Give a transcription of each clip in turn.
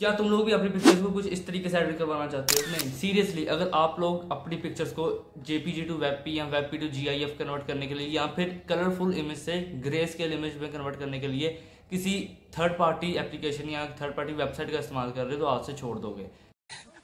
क्या तुम लोग भी अपनी पिक्चर्स को कुछ इस तरीके से एडिट करवाना चाहते हो? नहीं, सीरियसली, अगर आप लोग अपनी पिक्चर्स को जेपीजी टू वेबपी या वेबपी टू जीआईएफ कन्वर्ट करने के लिए या फिर कलरफुल इमेज से ग्रे स्केल इमेज में कन्वर्ट करने के लिए किसी थर्ड पार्टी एप्लीकेशन या थर्ड पार्टी वेबसाइट का इस्तेमाल कर रहे हो तो आज से छोड़ दोगे।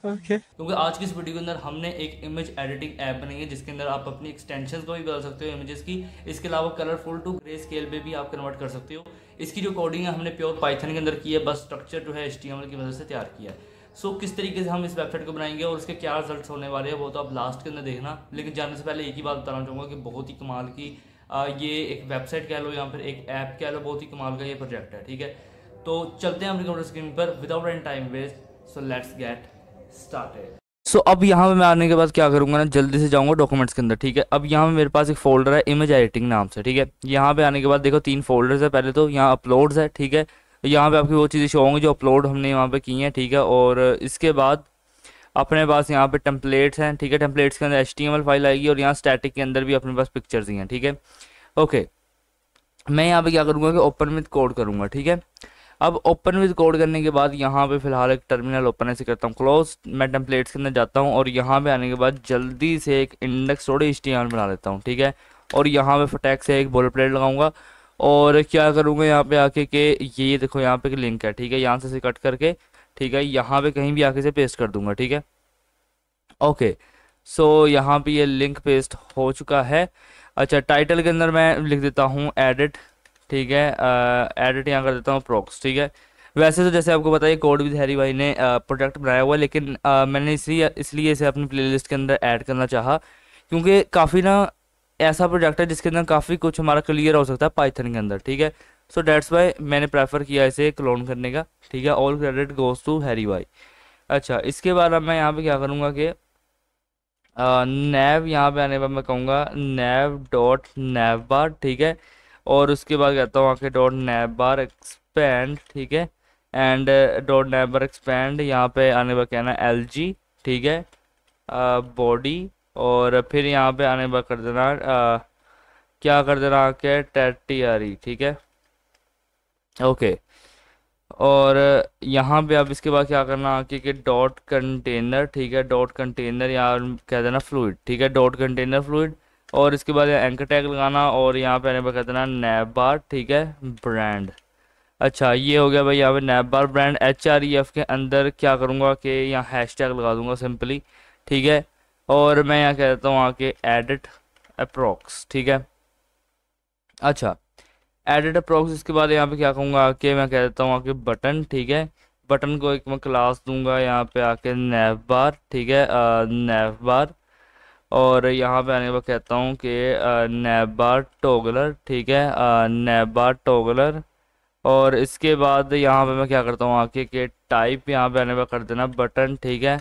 ओके। क्योंकि आज की इस वीडियो के अंदर हमने एक इमेज एडिटिंग ऐप बनाई है जिसके अंदर आप अपनी एक्सटेंशंस को भी बदल सकते हो इमेजेस की। इसके अलावा कलरफुल टू ग्रे स्केल पे भी आप कन्वर्ट कर सकते हो। इसकी जो कोडिंग है हमने प्योर पाइथन के अंदर की है, बस स्ट्रक्चर जो है HTML की मदद से तैयार किया है। सो किस तरीके से हम इस वेबसाइट को बनाएंगे और उसके क्या रिजल्ट होने वाले हैं वो तो आप लास्ट के अंदर देखना। लेकिन जाने से पहले एक ही बात बताना चाहूँगा कि बहुत ही कमाल की ये एक वेबसाइट कह लो या फिर एक ऐप कह लो, बहुत ही कमाल का ये प्रोजेक्ट है। ठीक है, तो चलते हैं अपनी कंप्यूटर स्क्रीन पर without any time waste. So let's get started. So अब यहाँ पे मैं आने के बाद क्या करूँगा ना, जल्दी से जाऊँगा डॉक्यूमेंट्स के अंदर। ठीक है, अब यहाँ पे मेरे पास एक फोल्डर है इमेज एडिटिंग नाम से। ठीक है, यहाँ पे आने के बाद देखो 3 फोल्डर्स है। पहले तो यहाँ अपलोड्स है। ठीक है, यहाँ पे आपकी वो चीज़ें शो होंगी जो अपलोड हमने यहाँ पे की हैं। ठीक है, और इसके बाद अपने पास यहाँ पे टेम्पलेट्स हैं। ठीक है, टेम्पलेट्स के अंदर HTML फाइल आएगी और यहाँ स्टैटिक के अंदर भी अपने पास पिक्चर्स ही हैं। ठीक है, ओके, मैं यहाँ पे क्या करूँगा कि ओपन विद कोड करूँगा। ठीक है, अब ओपन विद कोड करने के बाद यहाँ पे फिलहाल एक टर्मिनल ओपन ऐसे करता हूँ, क्लोज। मैं टेम्पलेट्स के अंदर जाता हूँ और यहाँ पे आने के बाद जल्दी से एक इंडेक्स थोड़ी HTML बना लेता हूँ। ठीक है, और यहाँ पे फटैक से एक बुलेट प्लेट लगाऊंगा और क्या करूँगा यहाँ पे आके कि ये देखो यहाँ पे एक लिंक है। ठीक है, यहाँ से कट करके ठीक है यहाँ पे कहीं भी आके से पेस्ट कर दूंगा। ठीक है, ओके, सो यहाँ पे ये लिंक पेस्ट हो चुका है। अच्छा, टाइटल के अंदर मैं लिख देता हूँ एडिट। ठीक है, एडिट यहाँ कर देता हूँ प्रोक्स। ठीक है, वैसे तो जैसे आपको पता है कोड विद हैरी भाई ने प्रोजेक्ट बनाया हुआ है, लेकिन मैंने इसलिए इसे अपनी प्लेलिस्ट के अंदर ऐड करना चाहा क्योंकि काफ़ी ना ऐसा प्रोजेक्ट है जिसके अंदर काफ़ी कुछ हमारा क्लियर हो सकता है पाइथन के अंदर। ठीक है, सो डेट्स वाई मैंने प्रेफर किया इसे क्लोन करने का। ठीक है, all credit goes to Harry भाई। अच्छा, इसके बाद अब मैं यहाँ पे क्या करूँगा कि नैव यहाँ पे आने पर मैं कहूँगा नैव डॉट नैव बार। ठीक है, और उसके बाद कहता हूँ आके डॉट नैव बार एक्सपैंड। ठीक है, and dot naive bar expand यहाँ पे आने पर कहना LG। ठीक है, बॉडी, और फिर यहाँ पे आने पर कर देना क्या कर देना आके TRE। ठीक है, ओके, और यहाँ पे अब इसके बाद क्या करना आके कि डॉट कंटेनर। ठीक है, डॉट कंटेनर या कह देना फ्लूइड। ठीक है, डॉट कंटेनर फ्लूइड, और इसके बाद एंकर टैग लगाना और यहाँ पे आने पर कह देना नैब बार। ठीक है, ब्रांड। अच्छा, ये हो गया भाई यहाँ पे नैब बार ब्रांड। HREF के अंदर क्या करूँगा कि यहाँ हैश टैग लगा दूंगा सिंपली। ठीक है, और मैं यहाँ कह देता हूँ आके एडिट अप्रोक्स। ठीक है, अच्छा, एडिट अप्रोक्स। इसके बाद यहाँ पे क्या कहूँगा आके मैं कह देता हूँ आके बटन। ठीक है, बटन को एक मैं क्लास दूंगा यहाँ पे आके नैव बार। ठीक है, नैव बार, और यहाँ पे आने पर कहता हूँ कि नैव बार टोगलर। ठीक है, नैव बार टोगलर, और इसके बाद यहाँ पे मैं क्या करता हूँ आके कि टाइप यहाँ पे आने पर कर देना बटन। ठीक है,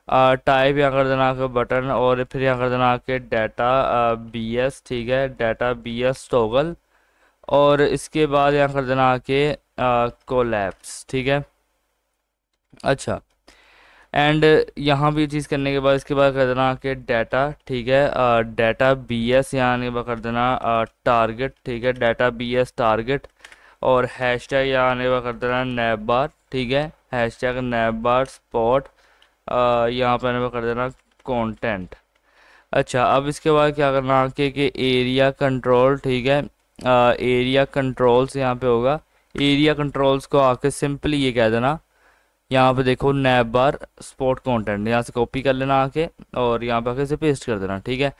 टाइप यहाँ कर देना आके बटन, और फिर यहाँ कर देना आके डाटा BS। ठीक है, डाटा BS टोगल, और इसके बाद यहाँ कर देना आके कोलैप्स। ठीक है, अच्छा, एंड यहाँ भी चीज़ करने के बाद इसके बाद कर देना आके डाटा। ठीक है, डाटा BS यहाँ आने के बाद कर देना टारगेट। ठीक है, डाटा BS टारगेट, और हैश टैग यहाँ आने के बाद कर देना नैब बार। ठीक है, हैश टैग नैब बार स्पॉट, यहाँ पर आने पर कर देना कंटेंट। अच्छा, अब इसके बाद क्या करना आके कि एरिया कंट्रोल। ठीक है, एरिया कंट्रोल्स यहाँ पे होगा। एरिया कंट्रोल्स को आके सिंपली ये कह देना, यहाँ पे देखो नैब बार स्पॉट कंटेंट, यहाँ से कॉपी कर लेना आके और यहाँ पे आके इसे पेस्ट कर देना। ठीक है,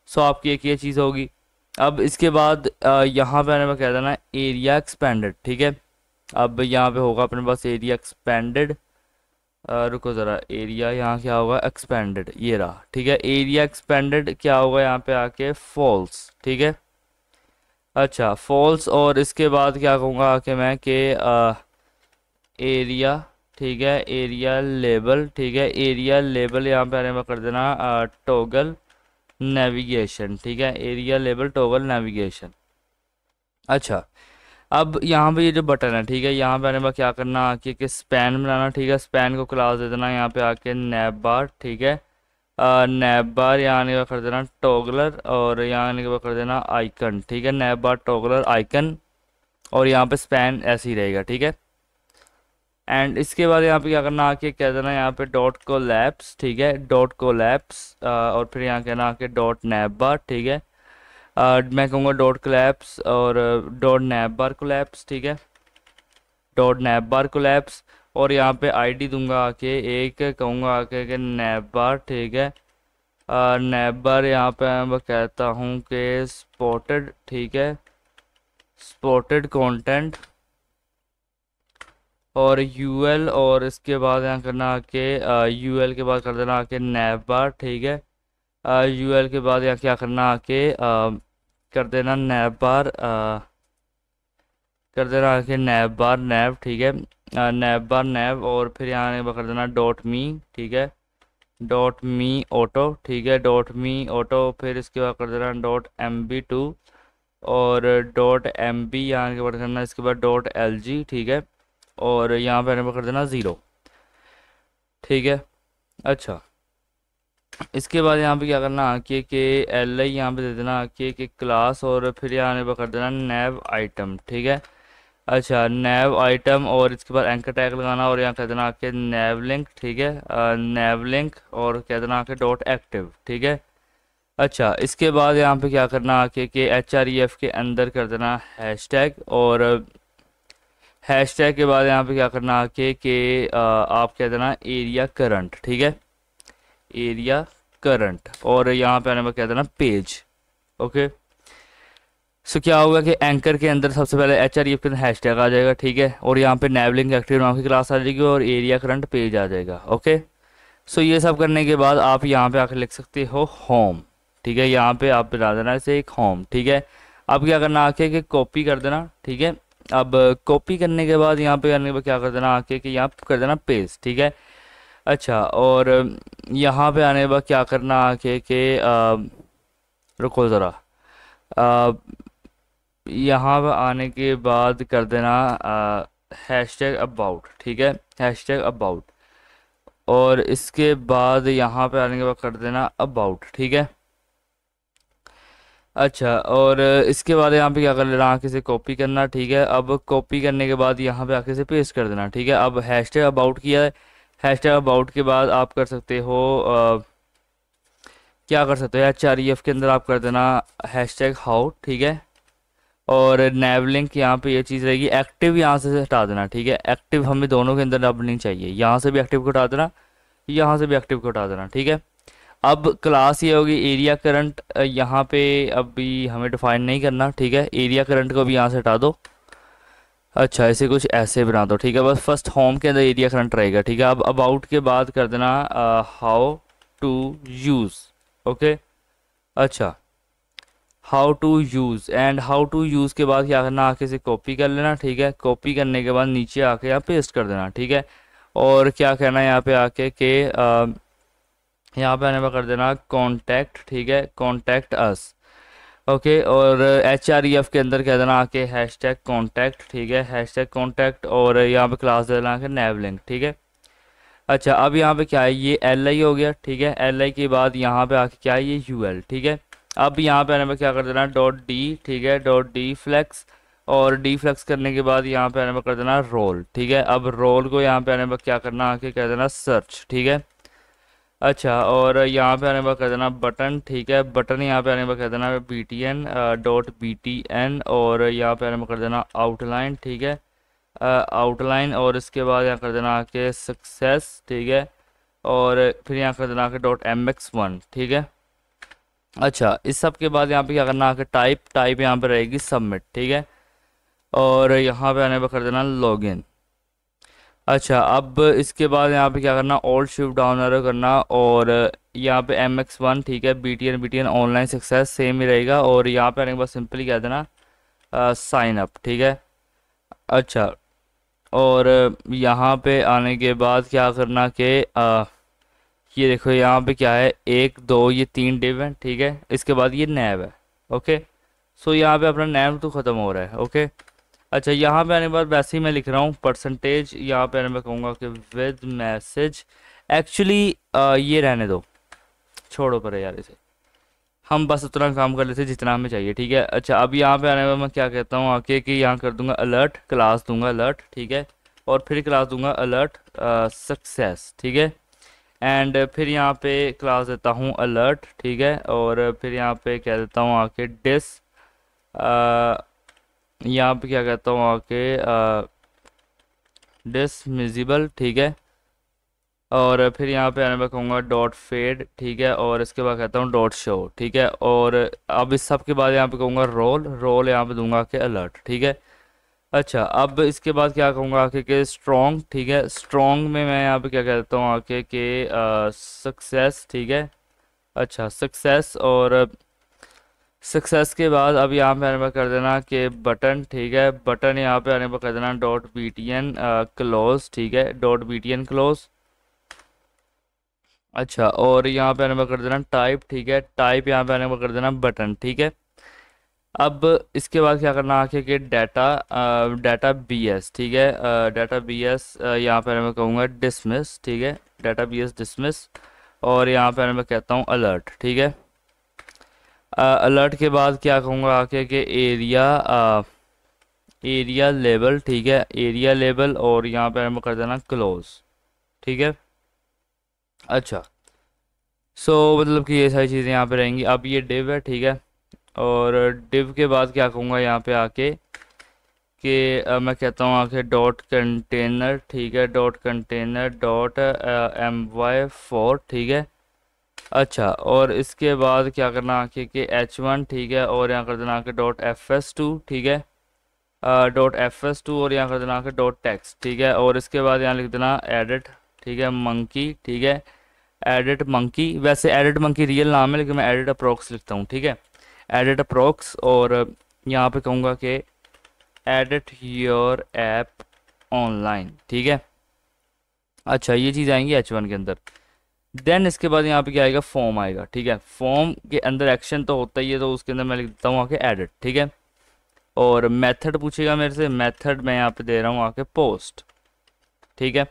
सो आपकी एक ये चीज़ होगी। अब इसके बाद यहाँ पे आने पर कह देना एरिया एक्सपेंडेड। ठीक है, अब यहाँ पे होगा अपने पास एरिया एक्सपेंडेड। रुको ज़रा, एरिया यहाँ क्या होगा एक्सपेंडेड, ये रहा। ठीक है, एरिया एक्सपेंडेड क्या होगा यहाँ पे आके फॉल्स। ठीक है, अच्छा, फॉल्स, और इसके बाद क्या कहूँगा आके मैं कि एरिया। ठीक है, एरिया लेबल। ठीक है, एरिया लेबल यहाँ पे आने में कर देना टोगल नेविगेशन। ठीक है, एरिया लेबल टोगल नेविगेशन। अच्छा, अब यहाँ पे ये जो बटन है, ठीक है, यहाँ पे आने पर क्या करना आके कि स्पैन बनाना। ठीक है, स्पैन को क्लास दे देना यहाँ पे आके नैब बार। ठीक है, नैब बार यहाँ आने का कर देना टॉगलर, और यहाँ आने के बाद कर देना आइकन। ठीक है, नैब बार टॉगलर आइकन, और यहाँ पे स्पैन ऐसे ही रहेगा। ठीक है, एंड इसके बाद यहाँ पे क्या करना, आके कह देना यहाँ पे डॉट कोलैप्स, ठीक है, डॉट कोलैप्स, और फिर यहाँ कहना आके डॉट नैप बार, ठीक है। मैं कहूँगा डॉट कोलैप्स और डॉट नैप बार कोलैप्स, ठीक है, डॉट नैप बार कोलैप्स। और यहाँ पे आईडी दूंगा आके एक, कहूँगा आके कि नैप बार, ठीक है, नैप बार यहाँ पे मैं कहता हूँ कि स्पॉटेड, ठीक है, स्पॉटेड कंटेंट और यूएल, और इसके बाद यहाँ करना आके यूएल के बाद कर देना आके नैप बार, ठीक है, यूएल के बाद यहाँ क्या करना आके कर देना नैप बार, कर देना आके नैप बार नैप, ठीक है, नैप बार नैप, और फिर यहाँ कर देना डॉट मी, ठीक है, डॉट मी ऑटो, ठीक है, डॉट मी ऑटो। फिर इसके बाद कर देना डॉट MB2 और डॉट MB यहाँ के बाद करना, इसके बाद डॉट LG, ठीक है, और यहाँ पे एनेबल कर देना 0, ठीक है। अच्छा, इसके बाद यहाँ पे क्या करना आके के LI यहाँ पे दे देना आके के क्लास, और फिर यहाँ एनेबल कर देना नैव आइटम, ठीक है। अच्छा, नैव आइटम, और इसके बाद एंकर टैग लगाना, और यहाँ कह देना आके नैव लिंक, ठीक है, नैव लिंक, और कह देना आके डॉट एक्टिव, ठीक है। अच्छा, इसके बाद यहाँ पे क्या करना आके कि HREF के अंदर कर देना हैशटैग, और हैशटैग के बाद यहाँ पे क्या करना आके कि आप कह देना एरिया करंट, ठीक है, एरिया करंट, और यहाँ पे आने पर कह देना पेज, ओके। सो क्या होगा कि एंकर के अंदर सबसे पहले HREF के अंदर हैशटैग आ जाएगा, ठीक है, और यहाँ पे नैवलिंग एक्टिव नाम की क्लास आ जाएगी, और एरिया करंट पेज आ जाएगा, ओके। सो ये सब करने के बाद आप यहाँ पे आकर लिख सकते हो होम, ठीक है, यहाँ पे आप बना देना इसे एक होम, ठीक है। अब क्या करना आके कि कॉपी कर देना, ठीक है। अब कॉपी करने के बाद यहाँ पे करने के बाद क्या कर देना आके कि यहाँ कर देना पेस्ट, ठीक है। अच्छा, और यहाँ पे आने के बाद क्या करना आके कि रुको ज़रा, यहाँ पे आने के बाद कर देना हैशटैग अबाउट, ठीक है, हैशटैग अबाउट, और इसके बाद यहाँ पे आने के बाद कर देना अबाउट, ठीक है। अच्छा, और इसके बाद यहाँ पे क्या कर लेना, आके से कॉपी करना, ठीक है। अब कॉपी करने के बाद यहाँ पे आके से पेस्ट कर देना, ठीक है। अब हैशटैग अबाउट किया है, हैशटैग अबाउट के बाद आप कर सकते हो क्या कर सकते हो, HREF के अंदर आप कर देना हैशटैग हाउ, ठीक है, और नैवलिंक यहाँ पे ये चीज़ रहेगी, एक्टिव यहाँ से हटा देना, ठीक है, एक्टिव हमें दोनों के अंदर अब नहीं चाहिए, यहाँ से भी एक्टिव को हटा देना, यहाँ से भी एक्टिव को हटा देना, ठीक है। अब क्लास ये होगी एरिया करंट, यहाँ पे अभी हमें डिफाइन नहीं करना, ठीक है, एरिया करंट को भी यहाँ से हटा दो। अच्छा, इसे कुछ ऐसे बना दो, ठीक है, बस फर्स्ट होम के अंदर एरिया करंट रहेगा, ठीक है। अब अबाउट के बाद कर देना हाउ टू यूज़, ओके। अच्छा, how to use, and how to use के बाद क्या करना, आके से कॉपी कर लेना, ठीक है, कॉपी करने के बाद नीचे आके यहाँ पेस्ट कर देना, ठीक है। और क्या कहना है यहाँ पे आके के यहाँ पे आने पर कर देना कॉन्टैक्ट, ठीक है, कॉन्टैक्ट अस, ओके। और HREF के अंदर कह देना आके हैशटैग कॉन्टैक्ट, ठीक है, हैशटैग कॉन्टैक्ट, और यहाँ पे क्लास दे देना आके नैवलिंक, ठीक है। अच्छा, अब यहाँ पे क्या है, ये LI हो गया, ठीक है, LI के बाद यहाँ पे आके क्या है, ये UL, ठीक है। अब यहाँ पे आने पर क्या कर देना डॉट D, ठीक है, डॉट D फ्लेक्स, और D फ्लेक्स करने के बाद यहाँ पे आने पर कर देना रोल, ठीक है। अब रोल को यहाँ पे आने पर क्या करना, आके कह देना सर्च, ठीक है। अच्छा, और यहाँ पे आने पर कर देना बटन, ठीक है, बटन यहाँ पे आने पर कर देना BTN डॉट BTN, और यहाँ पे आने पर कर देना आउटलाइन, ठीक है, आउटलाइन, और इसके बाद यहाँ कर देना आके सक्सेस, ठीक है, और फिर यहाँ कर देना आके डॉट MX1, ठीक है। अच्छा, इस सब के बाद यहाँ पे क्या करना आके टाइप, टाइप यहाँ पे रहेगी सबमिट, ठीक है, और यहाँ पे आने पर कर देना लॉगिन। अच्छा, अब इसके बाद यहाँ पे क्या करना, ऑल्ट शिफ्ट डाउन एरो करना, और यहाँ पे MX1, ठीक है, BTN ऑनलाइन सक्सेस सेम ही रहेगा, और यहाँ पे आने के बाद सिंपली कह देना साइन अप, ठीक है। अच्छा, और यहाँ पे आने के बाद क्या करना कि ये देखो यहाँ पे क्या है, 1 2 ये 3 डिव है, ठीक है, इसके बाद ये नैव है, ओके। सो यहाँ पे अपना नैव तो ख़त्म हो रहा है, ओके। अच्छा, यहाँ पे आने के बाद वैसे ही मैं लिख रहा हूँ परसेंटेज, यहाँ पे आने मैं कहूँगा कि विद मैसेज, एक्चुअली ये रहने दो, छोड़ो पर यार इसे, हम बस उतना काम कर लेते जितना हमें चाहिए, ठीक है। अच्छा, अब यहाँ पे आने में मैं क्या कहता हूँ आके कि यहाँ कर दूंगा अलर्ट, क्लास दूंगा अलर्ट, ठीक है, और फिर क्लास दूंगा अलर्ट सक्सेस, ठीक है। एंड फिर यहाँ पे क्लास देता हूँ अलर्ट, ठीक है। और फिर यहाँ पे कह देता हूँ आके यहाँ पे क्या कहता हूँ आके डिसमिजिबल, ठीक है। और फिर यहाँ पे आने पर कहूँगा डॉट फेड, ठीक है। और इसके बाद कहता हूँ डॉट शो, ठीक है। और अब इस सब के बाद यहाँ पे कहूँगा रोल, रोल यहाँ पे दूंगा कि अलर्ट, ठीक है। अच्छा, अब इसके बाद क्या कहूँगा आके कि स्ट्रॉन्ग, ठीक है। स्ट्रॉन्ग में मैं यहाँ पे क्या कहता हूँ आके कि सक्सेस, ठीक है। अच्छा, सक्सेस। और सक्सेस के बाद अब यहाँ पे आने पर कर देना कि बटन, ठीक है। बटन यहाँ पे आने पर कर देना dot B T N close, ठीक है। Dot B T N close. अच्छा, और यहाँ पे आने पर कर देना टाइप, ठीक है। टाइप यहाँ पे आने पर कर देना बटन, ठीक है। अब इसके बाद क्या करना आके कि डाटा डाटा बी एस, ठीक है। डाटा बी एस यहाँ पे मैं कहूँगा डिसमिस, ठीक है। Data B S dismiss. और यहाँ पे मैं कहता हूँ अलर्ट, ठीक है। अलर्ट के बाद क्या कहूँगा आके कि एरिया एरिया लेबल, ठीक है। Area label. और यहाँ पे मैं कर देना क्लोज, ठीक है। अच्छा, सो मतलब कि ये सारी चीज़ें यहाँ पे रहेंगी। अब ये डिव है, ठीक है। और डिव के बाद क्या कहूँगा यहाँ पे आके कि मैं कहता हूँ आके डॉट कंटेनर, ठीक है। डॉट कंटेनर डॉट my4, ठीक है। अच्छा, और इसके बाद क्या करना आके कि h1, ठीक है। और यहाँ कर देना आके डॉट fs2, ठीक है। Dot fs2। और यहाँ कर देना आके डॉट टेक्स्ट, ठीक है। और इसके बाद यहाँ लिख देना एडिट, ठीक है, मंकी, ठीक है। एडिट मंकी, वैसे एडिट मंकी रियल नाम है लेकिन मैं एडिट अप्रोक्स लिखता हूँ, ठीक है। Edit approx. और यहाँ पे कहूँगा कि एडिट योर ऐप ऑनलाइन, ठीक है। अच्छा, ये चीज़ आएंगी h1 के अंदर। देन इसके बाद यहाँ पे क्या आएगा, फॉर्म आएगा, ठीक है। फॉर्म के अंदर एक्शन तो होता ही है, तो उसके अंदर मैं लिख देता हूँ आके एडिट, ठीक है। और मेथड पूछेगा मेरे से, मेथड मैं यहाँ पे दे रहा हूँ आके पोस्ट, ठीक है।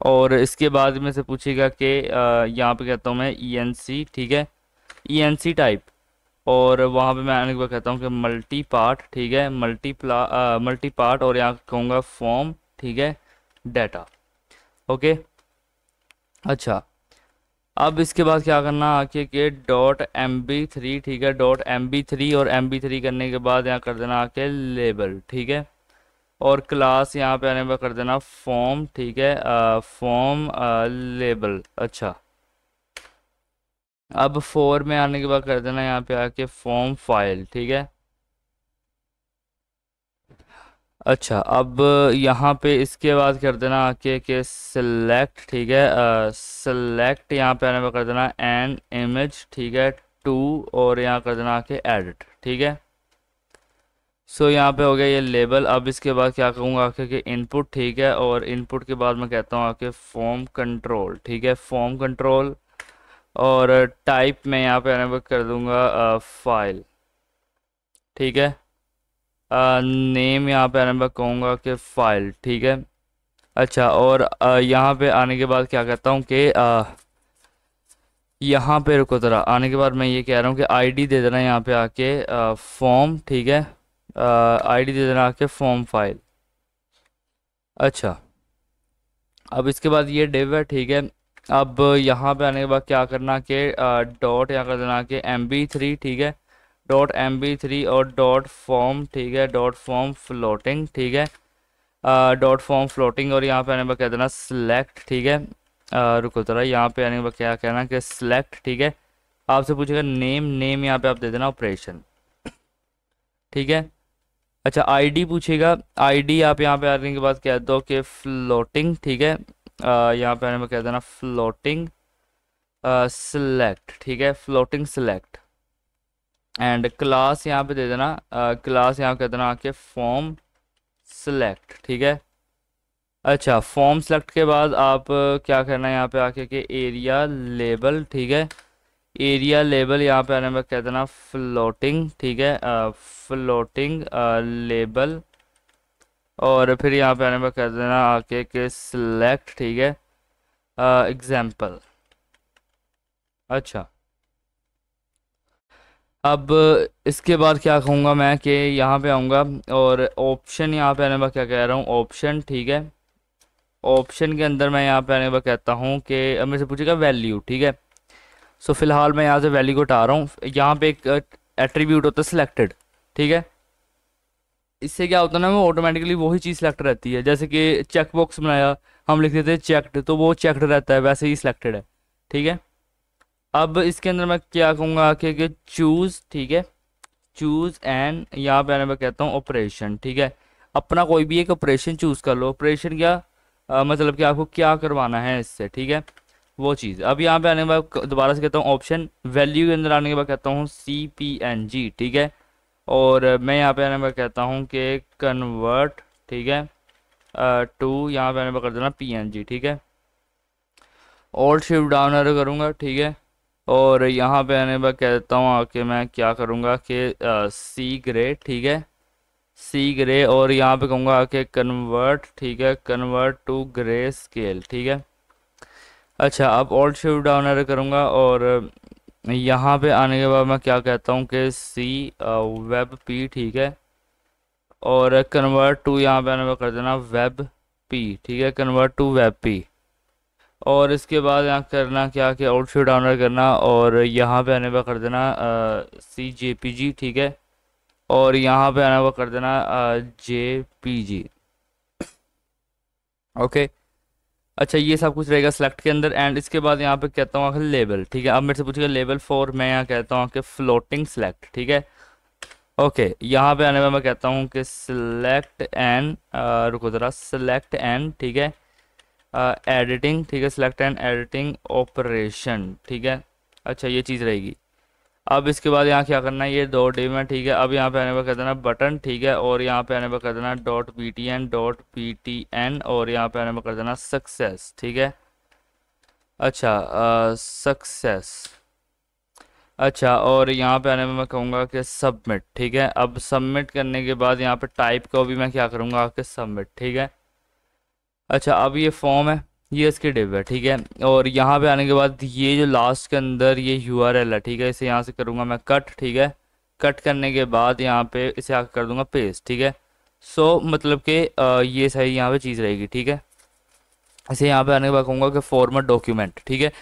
और इसके बाद में से पूछेगा कि यहाँ पे कहता हूँ मैं ENC, ठीक है। ENC type. और वहाँ पे मैं आने के बाद कहता हूँ कि मल्टी पार्ट, ठीक है। Multi part. और यहाँ कहूँगा फॉर्म, ठीक है, डाटा, ओके। अच्छा, अब इसके बाद क्या करना आके कि डॉट MB3, ठीक है। Dot MB3। और MB3 करने के बाद यहाँ कर देना आके लेबल, ठीक है। और क्लास यहाँ पे आने पर कर देना फॉर्म, ठीक है। Form label. अच्छा, अब 4 में आने के बाद कर देना यहाँ पे आके फॉर्म फाइल, ठीक है। अच्छा, अब यहाँ पे इसके बाद कर देना आके के सिलेक्ट, ठीक है। सिलेक्ट यहाँ पे आने पर कर देना एन इमेज, ठीक है, टू। और यहाँ कर देना आके एडिट, ठीक है। सो यहाँ पे हो गया ये लेबल। अब इसके बाद क्या कहूँगा आके कि इनपुट, ठीक है। और इनपुट के बाद मैं कहता हूँ आके फॉर्म कंट्रोल, ठीक है। Form control. और टाइप में यहाँ पे आने पर कर दूंगा फाइल, ठीक है। नेम यहाँ पे आने पर कहूँगा कि फाइल, ठीक है। अच्छा, और यहाँ पे आने के बाद क्या कहता हूँ कि यहाँ पे रुको ज़रा, आने के बाद मैं ये कह रहा हूँ कि आईडी दे देना यहाँ पे आके फॉर्म, ठीक है। आईडी दे देना आके फॉर्म फाइल। अच्छा, अब इसके बाद ये डिव है, ठीक है। अब यहाँ पे आने के बाद क्या करना कि डॉट यहाँ कर देना कि MB3, ठीक है। Dot MB3। और डॉट फॉर्म, ठीक है। डॉट फॉर्म फ्लोटिंग, ठीक है। Dot form floating. और यहाँ पे आने पर कह देना सिलेक्ट, ठीक है। रुको ज़रा, यहाँ पे आने के बाद क्या कहना कि सिलेक्ट, ठीक है। आपसे पूछेगा नेम, नेम यहाँ पे आप दे देना ऑपरेशन, ठीक है। अच्छा, आईडी पूछेगा। आईडी आप यहाँ पे आने के बाद कह दो कि फ्लोटिंग, ठीक है। यहाँ पे आने में कह देना फ्लोटिंग सिलेक्ट, ठीक है। Floating select. एंड क्लास यहाँ पे दे देना क्लास यहाँ कह देना आके फॉर्म सिलेक्ट, ठीक है। अच्छा, फॉर्म सेलेक्ट के बाद आप क्या करना है यहाँ पे आके कि एरिया लेबल, ठीक है। एरिया लेबल यहाँ पे आने में कह देना फ्लोटिंग, ठीक है। Floating label. और फिर यहाँ पे आने में कह देना आके कि सिलेक्ट, ठीक है, एग्जाम्पल। अच्छा, अब इसके बाद क्या कहूँगा मैं कि यहाँ पे आऊँगा और ऑप्शन यहाँ पे आने में क्या कह रहा हूँ, ऑप्शन, ठीक है। ऑप्शन के अंदर मैं यहाँ पे आने के बाद कहता हूँ कि अब मेरे से पूछेगा वैल्यू, ठीक है। सो फिलहाल मैं यहाँ से वैल्यू को हटा रहा हूँ। यहाँ पे एक एट्रीब्यूट होता है सिलेक्टेड, ठीक है। इससे क्या होता है ना, वो ऑटोमेटिकली वही चीज़ सेलेक्ट रहती है। जैसे कि चेक बॉक्स बनाया, हम लिख देते हैं चेक्ड, तो वो चेक्ड रहता है, वैसे ही सिलेक्टेड है, ठीक है। अब इसके अंदर मैं क्या कहूँगा कि चूज़, ठीक है, चूज़ एंड यहाँ पे मैं कहता हूँ ऑपरेशन, ठीक है। अपना कोई भी एक ऑपरेशन चूज़ कर लो। ऑपरेशन क्या मतलब कि आपको क्या करवाना है इससे, ठीक है, वो चीज़। अब यहाँ पे आने के बाद दोबारा से कहता हूँ ऑप्शन, वैल्यू के अंदर आने के बाद कहता हूँ CPNG, ठीक है। और मैं यहाँ पे आने के बाद कहता हूँ कि कन्वर्ट, ठीक है, टू, यहाँ पे आने के बाद कर देना PNG, ठीक है। ऑल्ट शिफ्ट डाउन एरो करूँगा, ठीक है। और यहाँ पे आने के बाद कहता हूँ आके मैं क्या करूँगा कि सी ग्रे, ठीक है, सी ग्रे। और यहाँ पे कहूँगा आके कन्वर्ट, ठीक है, कन्वर्ट टू ग्रे स्केल, ठीक है। अच्छा, अब ऑल्ट शिफ्ट डाउन एरो करूँगा और यहाँ पे आने के बाद मैं क्या कहता हूँ कि सी वेब पी, ठीक है। और कन्वर्ट टू यहाँ पे आने के बाद कर देना वेब पी, ठीक है, कन्वर्ट टू वेब पी। और इसके बाद यहाँ करना क्या कि आउटफिट डाउनलोड करना और यहाँ पे आने पर कर देना CJPG, ठीक है। और यहाँ पे आने पर कर देना JPG, ओके। अच्छा, ये सब कुछ रहेगा सेलेक्ट के अंदर। एंड इसके बाद यहाँ पे कहता हूँ लेबल, ठीक है। अब मेरे से पूछेगा लेबल 4, मैं यहाँ कहता हूँ कि फ्लोटिंग सेलेक्ट, ठीक है, ओके। यहाँ पे आने पर मैं कहता हूँ कि सिलेक्ट एंड रुको ज़रा, सिलेक्ट एंड, ठीक है, एडिटिंग, ठीक है, सिलेक्ट एंड एडिटिंग ऑपरेशन, ठीक है। अच्छा, ये चीज़ रहेगी। अब इसके बाद यहाँ क्या करना है, ये दो डिव में, ठीक है। अब यहाँ पे आने पर कर देना बटन, ठीक है। और यहाँ पे आने पर कर देना .btn और यहाँ पे आने पर कर देना सक्सेस, ठीक है। अच्छा, सक्सेस। अच्छा, और यहाँ पे आने में मैं कहूँगा कि सबमिट, ठीक है। अब सबमिट करने के बाद यहाँ पे टाइप को भी मैं क्या करूँगा आपके सबमिट, ठीक है। अच्छा, अब ये फॉर्म है, ये इसकी डिव है, ठीक है। और यहाँ पे आने के बाद ये जो लास्ट के अंदर ये URL है, ठीक है, इसे यहाँ से करूँगा मैं कट, ठीक है। कट करने के बाद यहाँ पे इसे आकर कर दूंगा पेस्ट, ठीक है। सो मतलब कि ये सही यहाँ पे चीज़ रहेगी, ठीक है। इसे यहाँ पे आने के बाद कहूँगा कि फॉर्मेट डॉक्यूमेंट, ठीक है।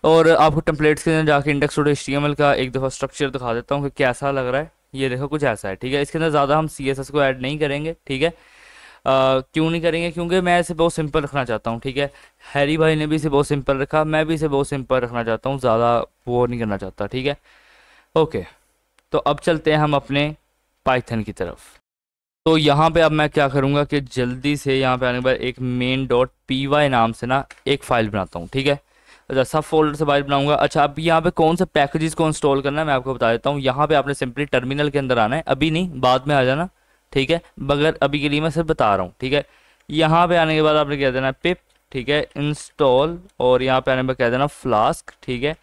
और आपको टेम्पलेट्स के अंदर जाके index.html का एक दफ़ा स्ट्रक्चर दिखा देता हूँ कि कैसा लग रहा है। ये देखो कुछ ऐसा है, ठीक है। इसके अंदर ज़्यादा हम CSS को ऐड नहीं करेंगे, ठीक है। क्यों नहीं करेंगे, क्योंकि मैं इसे बहुत सिंपल रखना चाहता हूँ, ठीक है। हैरी भाई ने भी इसे बहुत सिंपल रखा, मैं भी इसे बहुत सिंपल रखना चाहता हूँ, ज़्यादा वो नहीं करना चाहता, ठीक है, ओके। तो अब चलते हैं हम अपने पाइथन की तरफ। तो यहाँ पे अब मैं क्या करूँगा कि जल्दी से यहाँ पे आने के बाद एक main.py नाम से ना एक फ़ाइल बनाता हूँ, ठीक है। अच्छा, सब फोल्डर से फाइल बनाऊंगा। अच्छा, अब यहाँ पे कौन से पैकेजेस को इंस्टॉल करना है मैं आपको बता देता हूँ। यहाँ पे आपने सिंपली टर्मिनल के अंदर आना है, अभी नहीं, बाद में आ जाना, ठीक है। मगर अभी के लिए मैं सिर्फ बता रहा हूँ, ठीक है। यहाँ पे आने के बाद आपने कह देना पिप, ठीक है, इंस्टॉल। और यहाँ पे आने पर कह देना फ्लास्क, ठीक है,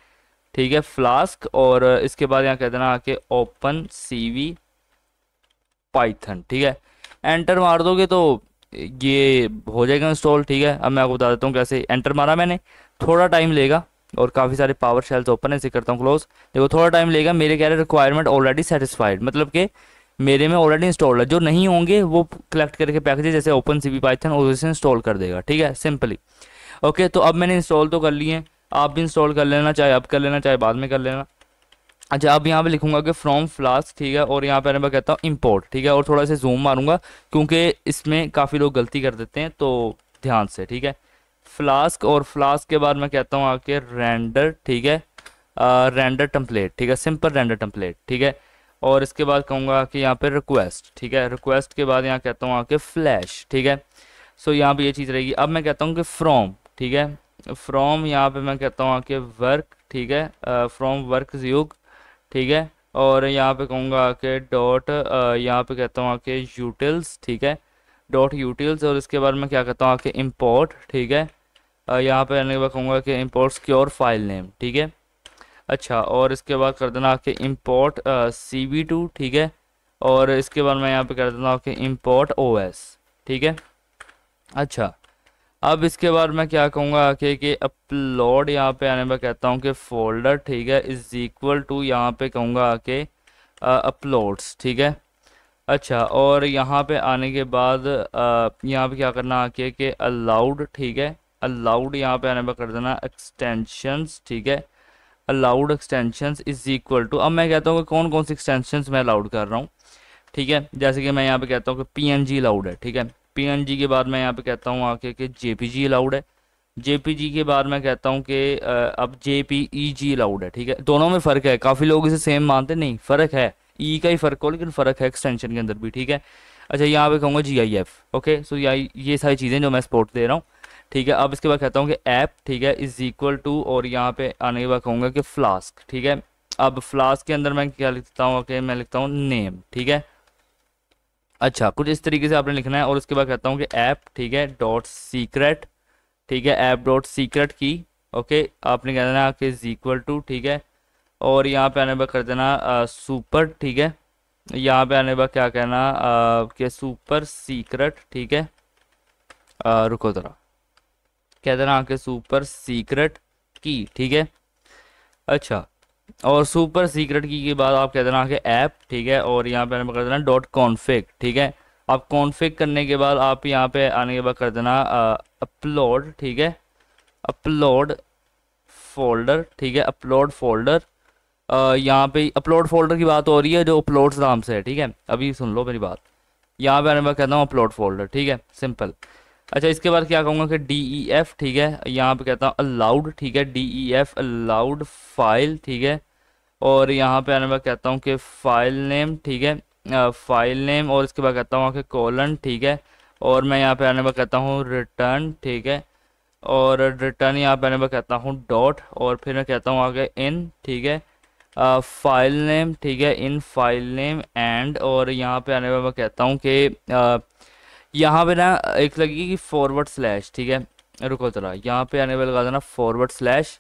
ठीक है, फ्लास्क। और इसके बाद यहाँ कह देना आके ओपन CV पाइथन, ठीक है। एंटर मार दोगे तो ये हो जाएगा इंस्टॉल, ठीक है। अब मैं आपको बता देता हूँ कैसे। एंटर मारा मैंने, थोड़ा टाइम लेगा और काफ़ी सारे पावर शेल्स ओपन है, इसे करता हूँ क्लोज। देखो थोड़ा टाइम लेगा, मेरे कह रहे रिक्वायरमेंट ऑलरेडी सेटिस्फाइड, मतलब कि मेरे में ऑलरेडी इंस्टॉल है। जो नहीं होंगे वो कलेक्ट करके पैकेज जैसे ओपन CV पाइथन और उसे इंस्टॉल कर देगा, ठीक है, सिंपली, ओके। तो अब मैंने इंस्टॉल तो कर लिए हैं, आप भी इंस्टॉल कर लेना, चाहे अब कर लेना चाहे बाद में कर लेना। अच्छा, अब यहाँ पे लिखूंगा कि फ्रॉम फ्लास्क, ठीक है। और यहाँ पे मैं कहता हूँ इंपोर्ट, ठीक है। और थोड़ा सा जूम मारूंगा क्योंकि इसमें काफ़ी लोग गलती कर देते हैं, तो ध्यान से, ठीक है। फ्लास्क, और फ्लास्क के बाद मैं कहता हूँ आके रेंडर, ठीक है, रेंडर टेम्पलेट, ठीक है, सिंपल रेंडर टेम्पलेट, ठीक है। और इसके बाद कहूँगा कि यहाँ पे रिक्वेस्ट, ठीक है। रिक्वेस्ट के बाद यहाँ कहता हूँ आके फ्लैश, ठीक है। सो यहाँ पे ये चीज़ रहेगी। अब मैं कहता हूँ कि फ्रॉम, ठीक है, फ्रॉम यहाँ पे मैं कहता हूँ आके वर्क, ठीक है, फ्रॉम वर्क युग, ठीक है। और यहाँ पे कहूँगा कि डॉट यहाँ पे कहता हूँ आके यूटिल्स, ठीक है, डॉट यूटिल्स। और इसके बाद मैं क्या कहता हूँ आके इंपोर्ट, ठीक है। यहाँ पे आने के बाद कहूँगा कि इंपोर्ट सिक्योर फाइल नेम, ठीक है। अच्छा, और इसके बाद कर देना आके इंपोर्ट CV2, ठीक है। और इसके बाद मैं यहाँ पे कर देता हूँ कि इंपोर्ट OS, ठीक है। अच्छा, अब इसके बाद मैं क्या कहूँगा कि अपलोड, यहाँ पे आने पर कहता हूँ कि फोल्डर, ठीक है, इज इक्वल टू, यहाँ पे कहूँगा कि अपलोड्स, ठीक है। अच्छा, और यहाँ पे आने के बाद यहाँ पे क्या करना आके कि अलाउड, ठीक है, अलाउड यहाँ पे आने पर कर देना एक्सटेंशंस, ठीक है, allowed extensions is equal to, अब मैं कहता हूँ कि कौन कौन सी एक्सटेंशंस मैं अलाउड कर रहा हूँ, ठीक है। जैसे कि मैं यहाँ पे कहता हूँ कि पीएनजी अलाउड है, ठीक है। पीएनजी के बाद मैं यहाँ पे कहता हूँ आके कि जेपीजी अलाउड है। जेपीजी के बाद मैं कहता हूँ कि अब जेपीईजी अलाउड है, ठीक है। दोनों में फ़र्क है, काफ़ी लोग इसे सेम मानते नहीं, फ़र्क है, ई का ही फ़र्क हो, लेकिन फ़र्क है एक्सटेंशन के अंदर भी, ठीक है। अच्छा, यहाँ पे कहूँगा जीआईएफ, ओके। सो ये सारी चीज़ें जो मैं सपोर्ट दे रहा हूँ, ठीक है। अब इसके बाद कहता हूँ कि ऐप, ठीक है, इज़ इक्वल टू, और यहाँ पे आने के बाद कहूँगा कि फ्लास्क, ठीक है। अब फ्लास्क के अंदर मैं क्या लिखता हूँ, ओके, मैं लिखता हूँ नेम, ठीक है। अच्छा, कुछ इस तरीके से आपने लिखना है, और उसके बाद कहता हूँ कि ऐप, ठीक है, डॉट सीक्रेट, ठीक है, ऐप डॉट सीक्रेट की, ओके, आपने कह देना कि इज इक्वल टू, ठीक है, और यहाँ पे आने पर कर देना सुपर, ठीक है, यहाँ पे आने पर क्या कहना कि सुपर सीक्रेट, ठीक है, रुको ज़रा, कह देना आके सुपर सीक्रेट की, ठीक है। अच्छा, और सुपर सीक्रेट की के बाद आप कह देना कि ऐप, ठीक है, और यहाँ पे आने पर कर देना डॉट कॉन्फिग, ठीक है। आप कॉन्फिग करने के बाद आप यहाँ पे आने के बाद कर देना अपलोड, ठीक है, अपलोड फोल्डर, ठीक है, अपलोड फोल्डर। यहाँ पे अपलोड फोल्डर की बात हो रही है जो अपलोड्स नाम से है, ठीक है। अभी सुन लो मेरी बात, यहाँ पे आने पर कहता हूँ अपलोड फोल्डर, ठीक है, सिंपल। अच्छा, इसके बाद क्या कहूँगा कि डी ई एफ, ठीक है, यहाँ पे कहता हूँ अलाउड, ठीक है, D E F allowed file, ठीक है, और यहाँ पे आने पर कहता हूँ कि फाइल नेम, ठीक है, फाइल नेम, और इसके बाद कहता हूँ कि कॉलन, ठीक है, और मैं यहाँ पे आने पर कहता हूँ रिटर्न, ठीक है, और रिटर्न यहाँ पे आने पर कहता हूँ डॉट, और फिर मैं कहता हूँ आगे इन, ठीक है, फाइल नेम, ठीक है, इन फाइल नेम एंड, और यहाँ पे आने पर मैं कहता हूँ कि यहाँ पे ना एक लगेगी कि फॉरवर्ड स्लैश, ठीक है, रुको जरा, यहाँ पे आने पर लगा देना फॉरवर्ड स्लैश।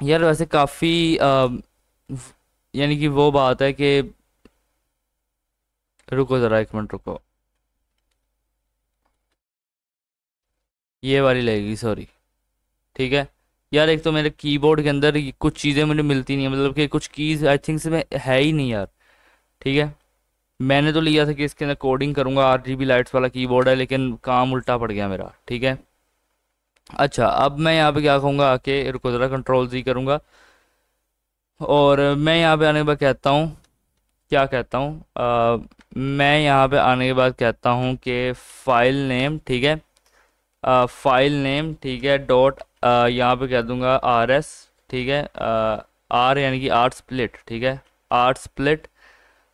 यार वैसे काफ़ी यानी कि वो बात है कि, रुको ज़रा एक मिनट रुको, ये वाली लगेगी, सॉरी, ठीक है। यार एक तो मेरे कीबोर्ड के अंदर कुछ चीज़ें मुझे मिलती नहीं है, मतलब कि कुछ कीज़ आई थिंक से में है ही नहीं यार, ठीक है। मैंने तो लिया था कि इसके अंदर कोडिंग करूँगा, आरजीबी लाइट्स वाला कीबोर्ड है, लेकिन काम उल्टा पड़ गया मेरा, ठीक है। अच्छा, अब मैं यहाँ पे क्या कहूँगा आके, रुको ज़रा, कंट्रोल जी करूँगा, और मैं यहाँ पे आने के बाद कहता हूँ, क्या कहता हूँ, मैं यहाँ पे आने के बाद कहता हूँ कि फाइल नेम, ठीक है, फाइल नेम, ठीक है, डॉट, यहाँ पे कह दूंगा आर एस, ठीक है, आर यानी कि आर्ट स्प्लिट, ठीक है, आर्ट स्प्लिट,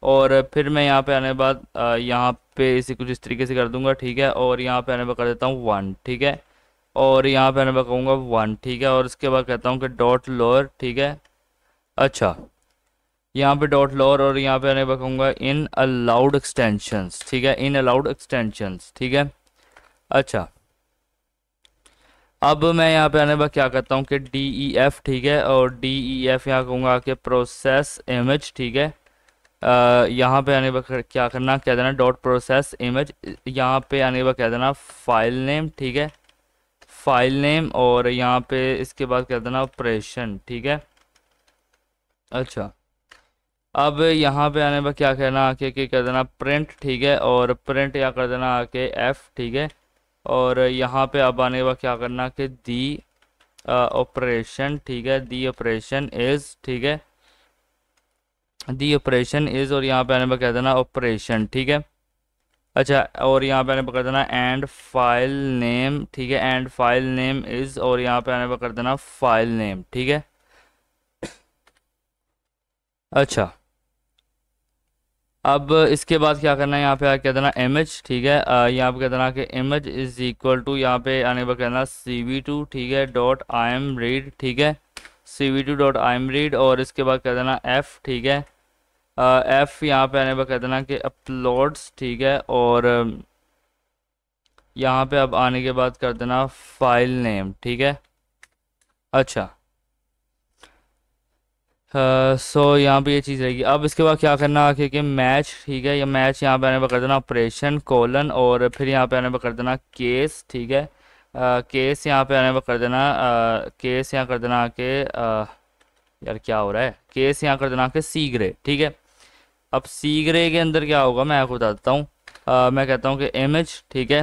और फिर मैं यहाँ पे आने के बाद यहाँ पे इसे कुछ इस तरीके से कर दूंगा, ठीक है, और यहाँ पे आने पर कर देता हूँ वन, ठीक है, और यहाँ पे आने पर कहूँगा वन, ठीक है, और उसके बाद कहता हूँ कि डॉट लोअर, ठीक है। अच्छा, यहाँ पे डॉट लोअर, और यहाँ पे आने पर कहूँगा इन अलाउड एक्सटेंशंस, ठीक है, इन अलाउड एक्सटेंशंस, ठीक है। अच्छा, अब मैं यहाँ पे आने पर क्या करता हूँ कि डी ई एफ, ठीक है, और डी ई एफ यहाँ कहूँगा कि प्रोसेस इमेज, ठीक है, यहाँ पे आने पर क्या करना, कह देना डॉट प्रोसेस इमेज, यहाँ पे आने पर कह देना फाइल नेम, ठीक है, फाइल नेम, और यहाँ पे इसके बाद कह देना ऑपरेशन, ठीक है। अच्छा, अब यहाँ पे आने पर क्या कहना आके कि कर देना प्रिंट, ठीक है, और प्रिंट या कर देना आके एफ, ठीक है, और यहाँ पे अब आने पर क्या करना कि दी ऑपरेशन, ठीक है, दी ऑपरेशन इज, ठीक है, दी ऑपरेशन इज, और यहाँ पे आने पर कह देना ऑपरेशन, ठीक है। अच्छा, और यहाँ पे आने पर कर देना एंड फाइल नेम, ठीक है, एंड फाइल नेम इज, और यहाँ पे आने पर कर देना फाइल नेम, ठीक है। अच्छा, अब इसके बाद क्या करना है, यहाँ पे कह देना इमेज, ठीक है, यहाँ पे कह देना कि इमेज इज इक्वल टू, यहाँ पे आने पर कहना CV2, ठीक है, डॉट आई एम रीड, ठीक है, CV2 dot I am read, और इसके बाद कह देना एफ, ठीक है, एफ यहाँ पे आने पर कह देना कि अपलोड्स, ठीक है, और यहाँ पे अब आने के बाद कर देना फाइल नेम, ठीक है। अच्छा, सो यहाँ पे ये चीज़ रहेगी। अब इसके बाद क्या करना आके कि मैच, ठीक है, या मैच यहाँ पे आने पर कर देना ऑपरेशन कोलन, और फिर यहाँ पे आने पर कर देना केस, ठीक है, केस यहाँ पे आने पर कर देना केस यहाँ कर देना आके यार क्या हो रहा है, केस यहाँ कर देना आके सी ग्रे, ठीक है। अब सी ग्रे के अंदर क्या होगा मैं आपको बता देता हूँ। मैं कहता हूँ कि इमेज, ठीक है,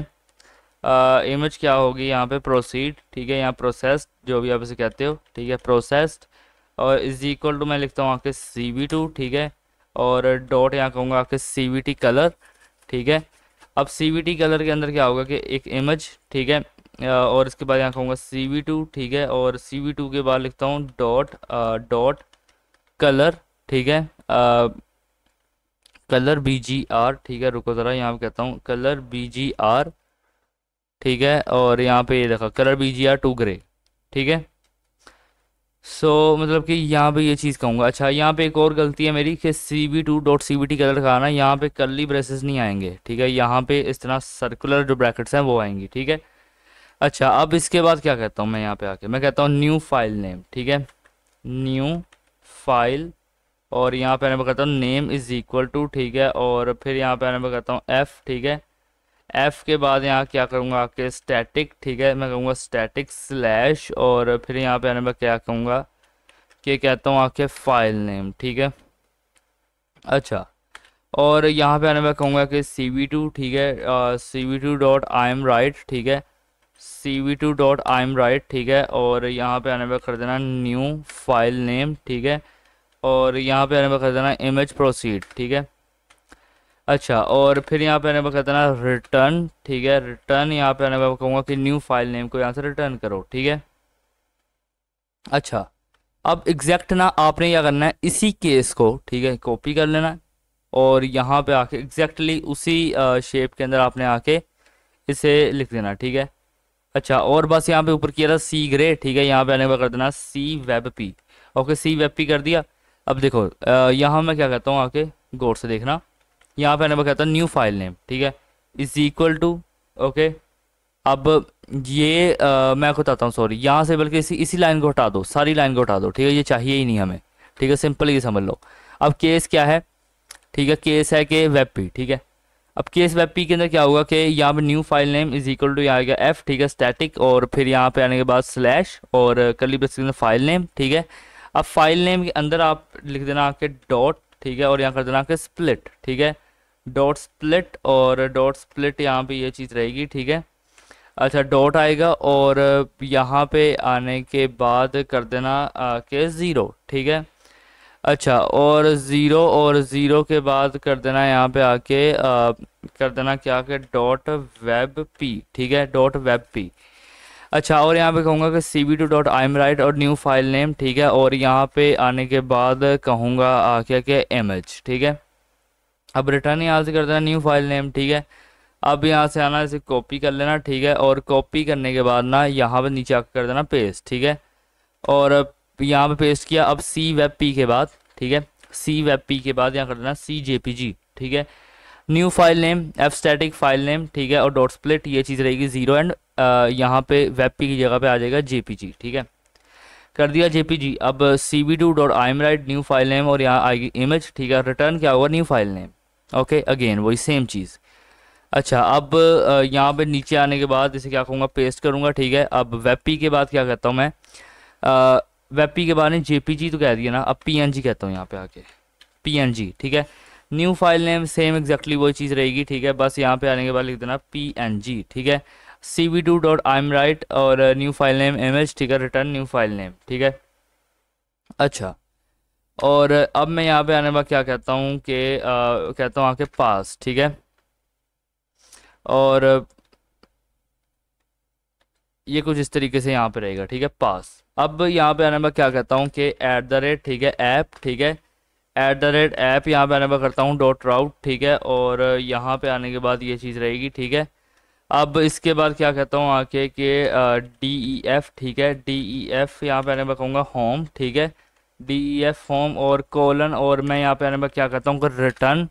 इमेज क्या होगी यहाँ पे, प्रोसीड, ठीक है, यहाँ प्रोसेस्ड जो भी आप इसे कहते हो, ठीक है, प्रोसेस्ड, और इज इक्वल टू मैं लिखता हूँ आपके CV2, ठीक है, और डॉट यहाँ कहूँगा आपके CVT कलर, ठीक है। अब CVT कलर के अंदर क्या होगा कि एक इमेज, ठीक है, और इसके बाद यहाँ कहूँगा CV2, ठीक है, और CV2 के बाद लिखता हूँ डॉट डॉट कलर, ठीक है, कलर BGR, ठीक है, रुको ज़रा यहाँ पे कहता हूँ कलर BGR, ठीक है, और यहाँ पे ये देखा कलर BGR टू ग्रे, ठीक है। मतलब कि यहाँ पे ये चीज़ कहूँगा। अच्छा, यहाँ पे एक और गलती है मेरी कि CV2.CVT कलर का आना, यहाँ पे कर्ली ब्रेसेस नहीं आएंगे, ठीक है, यहाँ पे इस तरह सर्कुलर जो ब्रैकेट्स हैं वो आएंगी, ठीक है। अच्छा, अब इसके बाद क्या कहता हूँ मैं यहाँ पे आके, मैं कहता हूँ न्यू फाइल नेम, ठीक है, न्यू फाइल, और यहाँ पे मैं कहता हूँ नेम इज़ इक्वल टू, ठीक है, और फिर यहाँ पे मैं कहता हूँ F, ठीक है। F के बाद यहाँ क्या करूँगा आपके स्टैटिक, ठीक है, मैं कहूँगा स्टैटिक स्लैश, और फिर यहाँ पे मैं क्या कहूँगा कि कहता हूँ आपके फाइल नेम, ठीक है। अच्छा, और यहाँ पे आने मैं कहूँगा कि CV2, ठीक है, CV2.ImWrite, ठीक है, CV2.ImWrite, ठीक है, और यहाँ पे आने में कर देना न्यू फाइल नेम, ठीक है, और यहाँ पे आने में कर देना इमेज प्रोसीड, ठीक है। अच्छा, और फिर यहाँ पे आने में कर देना रिटर्न, ठीक है, रिटर्न, यहाँ पे आने में कहूँगा कि न्यू फाइल नेम को यहाँ से रिटर्न करो, ठीक है। अच्छा, अब एग्जैक्ट ना आपने क्या करना है, इसी केस को, ठीक है, कॉपी कर लेना है, और यहाँ पे आके एग्जैक्टली उसी शेप के अंदर आपने आके इसे लिख देना, ठीक है। अच्छा, और बस यहाँ पे ऊपर किया था सी ग्रे, ठीक है, यहाँ पे आने के बाद कर देना CWP, ओके, CWP कर दिया। अब देखो यहाँ मैं क्या कहता हूँ आके गौर से देखना, यहाँ पे आने के बाद कहता हूँ न्यू फाइल नेम, ठीक है, इज इक्वल टू, ओके। अब ये मैं आपको बताता हूँ, सॉरी, यहाँ से बल्कि इसी लाइन को हटा दो, सारी लाइन को हटा दो, ठीक है, ये चाहिए ही नहीं हमें, ठीक है, सिंपल ये समझ लो। अब केस क्या है, ठीक है, केस है कि वेब पी, ठीक है। अब केस वेब पी के अंदर क्या होगा कि यहाँ पे new file name is equal to यहाँ गया F, ठीक है, स्टैटिक, और फिर यहाँ पे आने के बाद स्लैश और कर्ली ब्रैकेट्स के अंदर फाइल नेम, ठीक है। अब फाइल नेम के अंदर आप लिख देना आपके डॉट, ठीक है, और यहाँ कर देना आपके स्प्लिट, ठीक है, डॉट स्प्लिट, और डॉट स्प्लिट यहाँ पे ये चीज़ रहेगी, ठीक है। अच्छा, डॉट आएगा, और यहाँ पे आने के बाद कर देना के ज़ीरो, ठीक है। अच्छा, और ज़ीरो के बाद कर देना यहाँ पे आके कर देना क्या के डॉट वेब पी, ठीक है, डॉट वेब पी। अच्छा, और यहाँ पे कहूँगा कि CV2.ImWrite और न्यू फाइल नेम, ठीक है, और यहाँ पे आने के बाद कहूँगा आके के इमेज, ठीक है। अब रिटर्न यहाँ से कर देना न्यू फाइल नेम, ठीक है। अब यहाँ से आना, इसे कॉपी कर लेना, ठीक है, और कॉपी करने के बाद ना यहाँ पे नीचे आकर कर देना पेस्ट, ठीक है, और यहाँ पे पेस्ट किया। अब CWebP के बाद, ठीक है, CWebP के बाद यहाँ कर देना CJPG, ठीक है, new file name F static file name, ठीक है, और डॉट स्प्लिट, ये चीज़ रहेगी ज़ीरो, एंड यहाँ पे WebP की जगह पे आ जाएगा JPG, ठीक है, कर दिया JPG। अब CV2.ImWrite न्यू फाइल नेम, और यहाँ आएगी इमेज, ठीक है, रिटर्न क्या होगा, new file name, okay, again वही सेम चीज़। अच्छा, अब यहाँ पे नीचे आने के बाद इसे क्या कहूँगा, पेस्ट करूँगा, ठीक है। अब वेब के बाद क्या कहता हूँ मैं, वेब के बाद ने JPG तो कह दिया ना, अब PNG कहता हूँ यहाँ पे आके, PNG, ठीक है। New file name same exactly वही चीज़ रहेगी, ठीक है, बस यहाँ पे आने के बाद लिख देना PNG, ठीक है, CV2.ImWrite और न्यू फाइल नेम इमेज, ठीक है, रिटर्न न्यू फाइल नेम, ठीक है। अच्छा, और अब मैं यहाँ पे आने के बाद क्या कहता हूँ कि कहता हूँ आके पास, ठीक है, और ये कुछ इस तरीके से यहाँ पे रहेगा, ठीक है, पास। अब यहाँ पे आने में क्या कहता हूँ कि @ ठीक है, ऐप, ठीक है, @ऐप, यहाँ पे आने में करता हूँ डॉट राउट, ठीक है, और यहाँ पे आने के बाद ये चीज़ रहेगी, ठीक है। अब इसके बाद क्या कहता हूँ आके कि DEF, ठीक है, DEF यहाँ पे आने में कहूँगा होम, ठीक है, DEF होम, और कोलन, और मैं यहाँ पे आने में क्या कहता हूँ कि रिटर्न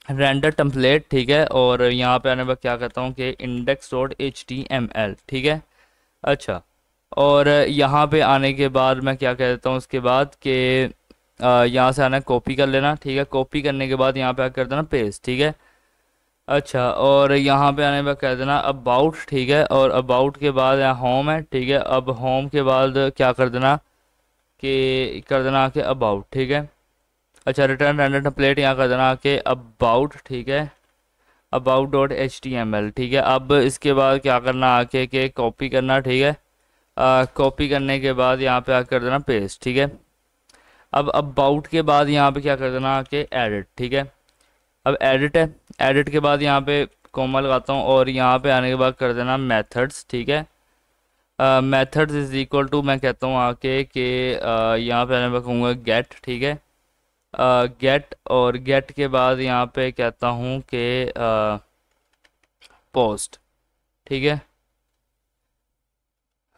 रेंडर टेम्पलेट, ठीक है, और यहाँ पे आने पर क्या कहता हूँ कि index.html, ठीक है। अच्छा, और यहाँ पे आने के बाद मैं क्या कहता हूँ उसके बाद कि यहाँ से आना कॉपी कर लेना, ठीक है, कॉपी करने के बाद यहाँ पे कर देना पेस्ट, ठीक है। अच्छा, और यहाँ पे आने पर कह देना अबाउट, ठीक है, और अबाउट के बाद यहाँ होम है, ठीक है, अब होम के बाद क्या कर देना कि कर देना कि अबाउट, ठीक है। अच्छा, रिटर्न रेंडर टेम्पलेट यहाँ कर देना आके अबाउट, ठीक है, about dot H T M L, ठीक है। अब इसके बाद क्या करना आके के कॉपी करना, ठीक है। कॉपी करने के बाद यहाँ पे आकर कर देना पेस्ट, ठीक है। अब अबाउट के बाद यहाँ पे क्या कर देना आके एडिट, ठीक है। अब एडिट है, एडिट के बाद यहाँ पे कॉमा लगाता हूँ और यहाँ पे आने के बाद कर देना मेथड्स, ठीक है। मेथड्स इज इक्वल टू मैं कहता हूँ आके कि यहाँ पे आने पर कहूँगा गेट, ठीक है। गेट, और गेट के बाद यहाँ पे कहता हूँ कि पोस्ट, ठीक है।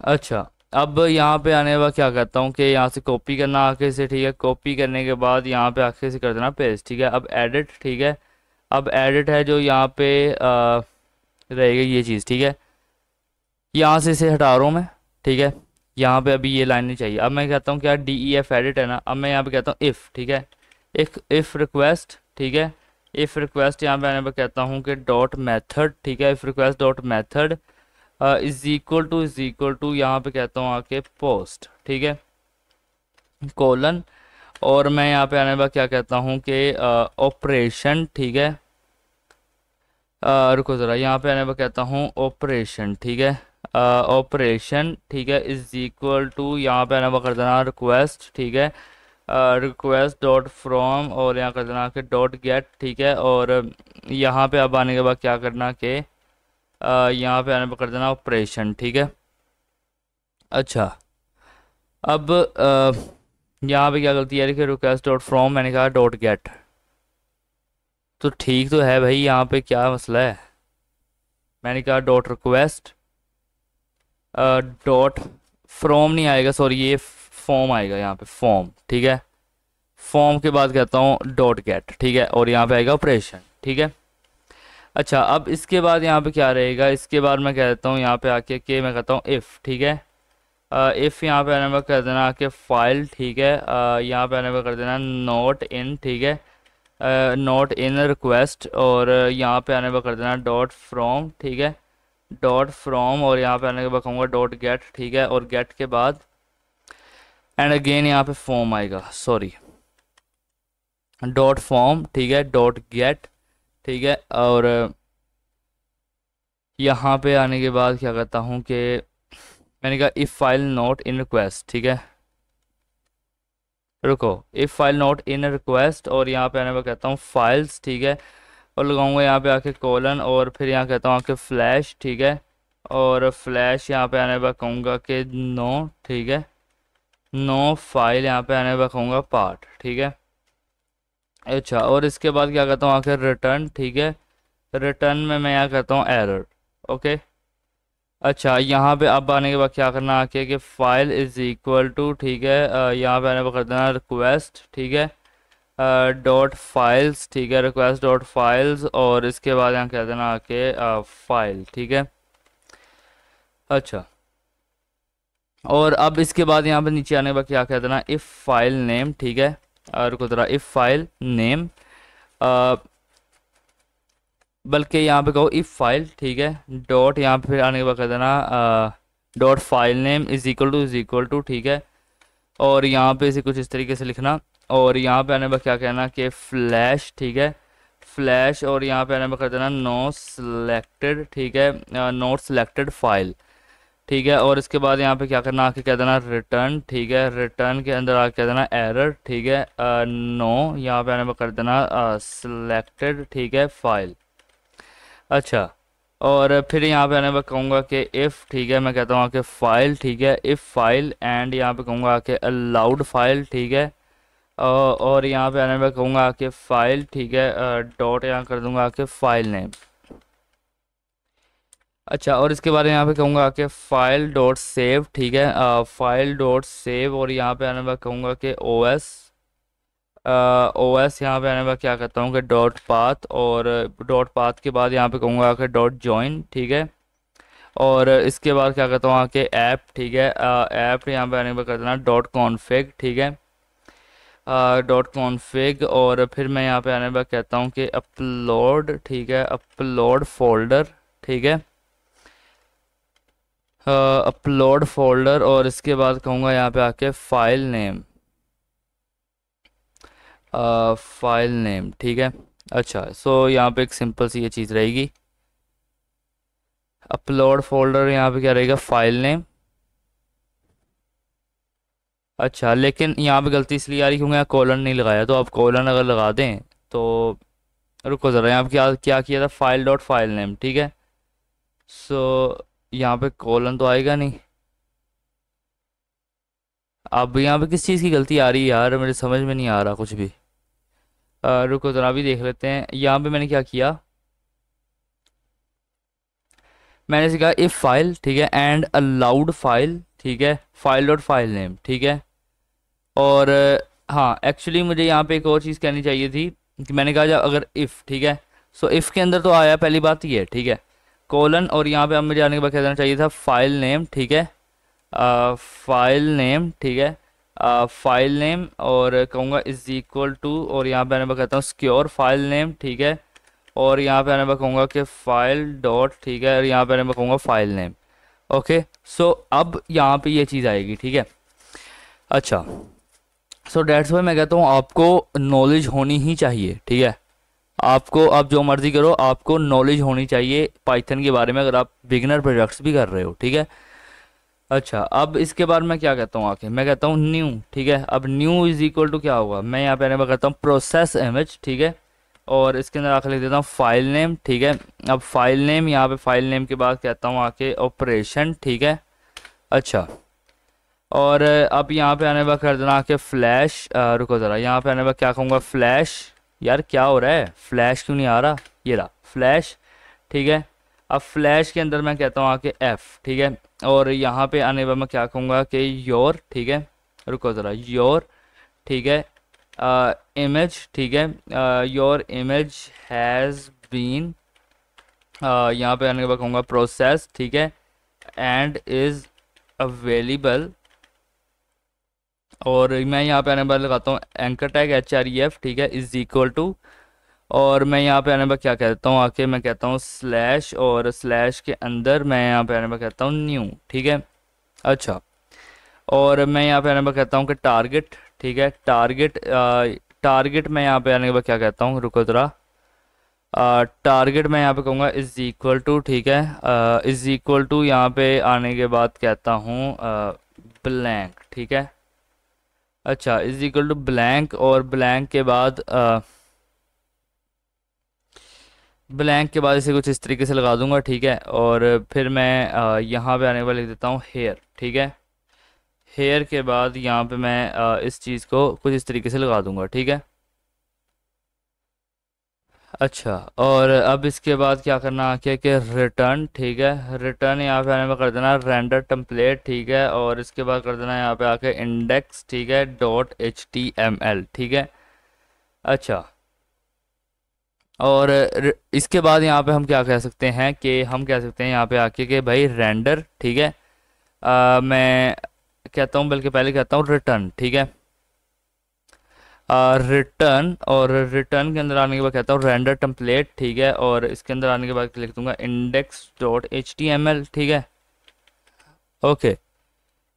अच्छा, अब यहाँ पे आने के बाद क्या कहता हूँ कि यहाँ से कॉपी करना आके से, ठीक है। कॉपी करने के बाद यहाँ पे आके से कर देना पेस्ट, ठीक है। अब एडिट, ठीक है। अब एडिट है जो यहाँ पे रहेगा ये चीज़, ठीक है। यहाँ से इसे हटा रहा हूँ मैं, ठीक है। यहाँ पे अभी ये लाइन नहीं चाहिए। अब मैं कहता हूँ क्या डी ई एफ एडिट है ना, अब मैं यहाँ पे कहता हूँ इफ़, ठीक है। एक इफ़ रिक्वेस्ट, ठीक है। इफ़ रिक्वेस्ट यहाँ पे आने पर कहता हूँ कि डॉट मेथड, ठीक है। If request dot method is equal to यहाँ पे कहता हूँ आके पोस्ट, ठीक है, कोलन। और मैं यहाँ पे आने पर क्या कहता हूँ कि ऑपरेशन, ठीक है। रुको ज़रा, यहाँ पे आने पर कहता हूँ ऑपरेशन, ठीक है। ऑपरेशन, ठीक है, इज इक्वल टू यहाँ पे आने पर कर देना रिक्वेस्ट, ठीक है। रिक्वेस्ट डॉट फ्रॉम, और यहाँ कर देना कि डॉट गेट, ठीक है। और यहाँ पे अब आने के बाद क्या करना कि यहाँ पे आने पर कर देना ऑपरेशन, ठीक है। अच्छा, अब यहाँ पे क्या गलती है कि रिक्वेस्ट डॉट फ्रॉम मैंने कहा डॉट गेट, तो ठीक तो है भाई, यहाँ पे क्या मसला है। मैंने कहा डॉट रिक्वेस्ट डॉट फ्रॉम नहीं आएगा, सॉरी, ये फॉर्म आएगा यहाँ पे, फॉर्म, ठीक है। फॉर्म के बाद कहता हूँ डॉट गेट, ठीक है, और यहाँ पे आएगा ऑपरेशन, ठीक है। अच्छा, अब इसके बाद यहाँ पे क्या रहेगा, इसके बाद मैं कहता हूँ यहाँ पे आके कि मैं कहता हूँ इफ़, ठीक है। इफ़ यहाँ पे आने पर कर देना आके फाइल, ठीक है। यहाँ पे आने पर कर देना नोट इन, ठीक है, नोट इन रिक्वेस्ट, और यहाँ पे आने पर कर देना डॉट फ्रॉम, ठीक है, डॉट फ्रॉम, और यहाँ पे आने के बाद कहूँगा डॉट गेट, ठीक है। और गेट के बाद एंड अगेन यहाँ पे फॉर्म आएगा, सॉरी, डॉट फॉर्म, ठीक है, डॉट गेट, ठीक है। और यहाँ पे आने के बाद क्या करता हूँ कि मैंने कहा if file note in request, ठीक है। रुको, if file note in request, और यहाँ पे आने पर कहता हूँ फाइल्स, ठीक है। और लगाऊंगा यहाँ पे आके कोलन, और फिर यहाँ कहता हूँ आके फ्लैश, ठीक है। और फ्लैश यहाँ पे आने पर कहूँगा कि नो, ठीक है, नो फाइल, यहाँ पे आने पर कहूँगा पार्ट, ठीक है। अच्छा, और इसके बाद क्या कहता हूँ आके रिटर्न, ठीक है। रिटर्न में मैं यहाँ कहता हूँ एरर, ओके। अच्छा, यहाँ पे अब आने के बाद क्या करना आके कि फाइल इज इक्वल टू, ठीक है, यहाँ पे आने पर कर देना रिक्वेस्ट, ठीक है, डॉट फाइल्स, ठीक है, रिक्वेस्ट डॉट फाइल्स, और इसके बाद यहाँ कह देना आके फाइल, ठीक है। अच्छा, और अब इसके बाद यहाँ पे नीचे आने के बाद क्या कह देना इफ़ फाइल नेम, ठीक है। और को तरह इफ़ फाइल नेम, बल्कि यहाँ पे कहो इफ़ फाइल, ठीक है, डॉट यहाँ पे फिर आने के बाद कह देना dot file name is equal to, ठीक है। और यहाँ पे इसे कुछ इस तरीके से लिखना, और यहाँ पे आने पर क्या कहना कि फ्लैश, ठीक है, फ्लैश, और यहाँ पे आने पर कर देना नो सिलेक्टेड, ठीक है, नोट सिलेक्टेड फाइल, ठीक है। और इसके बाद यहाँ पे क्या करना आके कह देना रिटर्न, ठीक है, रिटर्न के अंदर आके कह देना एरर, ठीक है, नो, यहाँ पे आने पर कर देना सिलेक्टेड, ठीक है, फाइल। अच्छा, और फिर यहाँ पे आने पर कहूँगा कि इफ़, ठीक है, मैं कहता हूँ आके फाइल, ठीक है, इफ़ फाइल, एंड यहाँ पे कहूँगा आके अलाउड फाइल, ठीक है। और यहाँ पे आने पर कहूँगा आके फाइल, ठीक है, डॉट यहाँ कर दूंगा आके फाइल नेम। अच्छा, और इसके बारे में यहाँ पे कहूँगा आके फाइल डॉट सेव, ठीक है, फाइल डॉट सेव, और यहाँ पे आने पर कहूँगा कि ओ एस यहाँ पे आने पर क्या कहता हूँ कि डॉट पाथ, और डॉट पाथ के बाद यहाँ पे कहूँगा आके डॉट जॉइन, ठीक है। और इसके बाद क्या कहता हूँ आके ऐप, ठीक है, ऐप यहाँ पे आने पर कर देना डॉट कॉन्फिग, ठीक है, डॉट कॉन्फिग। और फिर मैं यहाँ पे आने पर कहता हूँ कि अपलोड, ठीक है, अपलोड फोल्डर, ठीक है, अपलोड फोल्डर। और इसके बाद कहूँगा यहाँ पे आके फाइल नेम, फाइल नेम, ठीक है। अच्छा, सो यहाँ पे एक सिंपल सी ये चीज़ रहेगी, अपलोड फोल्डर, यहाँ पे क्या रहेगा, फाइल नेम। अच्छा, लेकिन यहाँ पे गलती इसलिए आ रही क्योंकि यहाँ कॉलन नहीं लगाया, तो आप कॉलन अगर लगा दें तो, रुको ज़रा, यहाँ पे क्या क्या किया था, फाइल डॉट फाइल नेम, ठीक है। सो यहाँ पे कॉलन तो आएगा नहीं। अब यहाँ पे किस चीज़ की गलती आ रही है यार, मेरे समझ में नहीं आ रहा कुछ भी। रुको ज़रा भी देख लेते हैं, यहाँ पे मैंने क्या किया, मैंने सीखा इफ फाइल, ठीक है, एंड अलाउड फाइल, ठीक है, फाइल डॉट फाइल नेम, ठीक है। और हाँ, एक्चुअली मुझे यहाँ पे एक और चीज़ कहनी चाहिए थी कि मैंने कहा जब अगर इफ़, ठीक है, सो इफ़ के अंदर तो आया पहली बात ये, ठीक है, कोलन, और यहाँ पे अब मुझे आने के बाद कह देना चाहिए था फाइल नेम, ठीक है, फाइल नेम, ठीक है, फाइल नेम, और कहूँगा इज इक्वल टू, और यहाँ पे मैं कहता हूँ सिक्योर फाइल नेम, ठीक है, और यहाँ पे मैं कहूँगा कि फाइल डॉट, ठीक है, और यहाँ पे मैं कहूँगा फाइल नेम। ओके, सो अब यहाँ पे ये चीज़ आएगी, ठीक है। अच्छा, सो डेट्स वाई मैं कहता हूँ आपको नॉलेज होनी ही चाहिए, ठीक है। आपको, आप जो मर्जी करो, आपको नॉलेज होनी चाहिए पाइथन के बारे में, अगर आप बिगिनर प्रोजेक्ट्स भी कर रहे हो, ठीक है। अच्छा, अब इसके बाद मैं क्या कहता हूँ आके, मैं कहता हूँ न्यू, ठीक है। अब न्यू इज इक्वल टू क्या होगा, मैं यहाँ पे आने पर कहता हूँ प्रोसेस इमेज, ठीक है, और इसके अंदर आके लिख देता हूँ फाइल नेम, ठीक है। अब फाइल नेम, यहाँ पे फाइल नेम के बाद कहता हूँ आके ऑपरेशन, ठीक है। अच्छा, और अब यहाँ पे आने पर कर देना कि फ्लैश, रुको ज़रा, यहाँ पे आने पर क्या कहूँगा, फ्लैश, यार क्या हो रहा है, फ्लैश क्यों नहीं आ रहा, ये रहा फ्लैश, ठीक है। अब फ्लैश के अंदर मैं कहता हूँ आके एफ, ठीक है, और यहाँ पे आने पर मैं क्या कहूँगा कि योर, ठीक है, रुको ज़रा, योर, ठीक है, इमेज, ठीक है, योर इमेज हैज़ बीन, यहाँ पे आने के बाद कहूँगा प्रोसेस, ठीक है, एंड इज़ अवेलेबल, और मैं यहाँ पे आने पर लगाता हूँ एंकर टैग HREF, ठीक है, इज इक्वल टू, और मैं यहाँ पे आने पर क्या कहता हूँ आके, मैं कहता हूँ स्लैश, और स्लैश के अंदर मैं यहाँ पे आने पर कहता हूँ न्यू, ठीक है। अच्छा, और मैं यहाँ पे आने पर कहता हूँ कि टारगेट, ठीक है, टारगेट, टारगेट मैं यहाँ पे आने के बाद क्या कहता हूँ, रुको ज़रा, टारगेट मैं यहाँ पे कहूँगा इज इक्वल टू, ठीक है, इज इक्वल टू, यहाँ पे आने के बाद कहता हूँ ब्लैंक, ठीक है। अच्छा, इज इक्वल टू ब्लैंक, और ब्लैंक के बाद ब्लैंक के बाद इसे कुछ इस तरीके से लगा दूंगा, ठीक है। और फिर मैं यहाँ पे आने वाला लिख देता हूँ हेयर, ठीक है। हेयर के बाद यहाँ पे मैं इस चीज़ को कुछ इस तरीके से लगा दूंगा, ठीक है। अच्छा, और अब इसके बाद क्या करना आके कि रिटर्न, ठीक है, रिटर्न यहाँ पे आने में कर देना रेंडर टेम्पलेट, ठीक है, और इसके बाद कर देना यहाँ पे आके इंडेक्स, ठीक है, डॉट HTML, ठीक है। अच्छा, और इसके बाद यहाँ पे हम क्या कह सकते हैं कि हम कह सकते हैं यहाँ पे आके कि भाई रेंडर, ठीक है, मैं कहता हूँ, बल्कि पहले कहता हूँ रिटर्न, ठीक है, रिटर्न, और रिटर्न के अंदर आने के बाद कहता हूँ रेंडर टेम्पलेट, ठीक है, और इसके अंदर आने के बाद लिख दूंगा इंडेक्स डॉट HTML, ठीक है। ओके,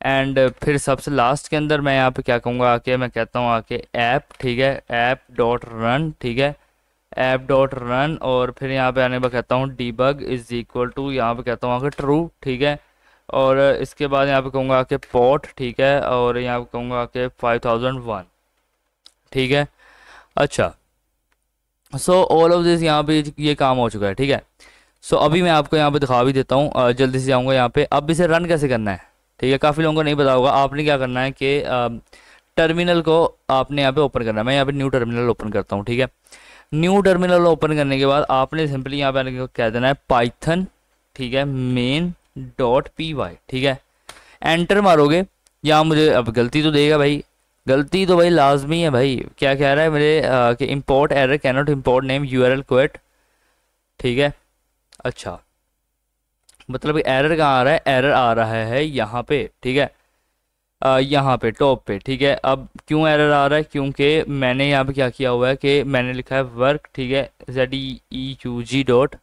एंड फिर सबसे लास्ट के अंदर मैं यहाँ पे क्या कहूँगा आके, मैं कहता हूँ आके ऐप, ठीक है, ऐप डॉट रन, ठीक है, ऐप डॉट रन, और फिर यहाँ पे आने पर कहता हूँ डीबग इज इक्वल टू, यहाँ पे कहता हूँ आके ट्रू, ठीक है, और इसके बाद यहाँ पे कहूँगा आके पोर्ट, ठीक है, और यहाँ पे कहूँगा आके 5001, ठीक है। अच्छा, सो ऑल ऑफ दिस यहाँ पे ये काम हो चुका है, ठीक है। सो अभी मैं आपको यहाँ पे दिखा भी देता हूँ, जल्दी से जाऊँगा यहाँ पे। अब इसे रन कैसे करना है, ठीक है, काफ़ी लोगों को नहीं पता होगा। आपने क्या करना है कि टर्मिनल को आपने यहाँ पे ओपन करना है। मैं यहाँ पे न्यू टर्मिनल ओपन करता हूँ, ठीक है। न्यू टर्मिनल ओपन करने के बाद आपने सिंपली यहाँ पे आने को कह देना है पाइथन, ठीक है, main.py, ठीक है, एंटर मारोगे। यहाँ मुझे अब गलती तो देगा भाई, गलती तो भाई लाजमी है भाई। क्या कह रहा है मेरे कि import error, cannot import name URL क्वेट, ठीक है। अच्छा, मतलब एरर कहाँ आ रहा है, एरर आ रहा है यहाँ पे, ठीक है, यहाँ पे टॉप पे, ठीक है। अब क्यों एरर आ रहा है, क्योंकि मैंने यहाँ पे क्या किया हुआ है कि मैंने लिखा है वर्क, ठीक है, ZEUG डॉट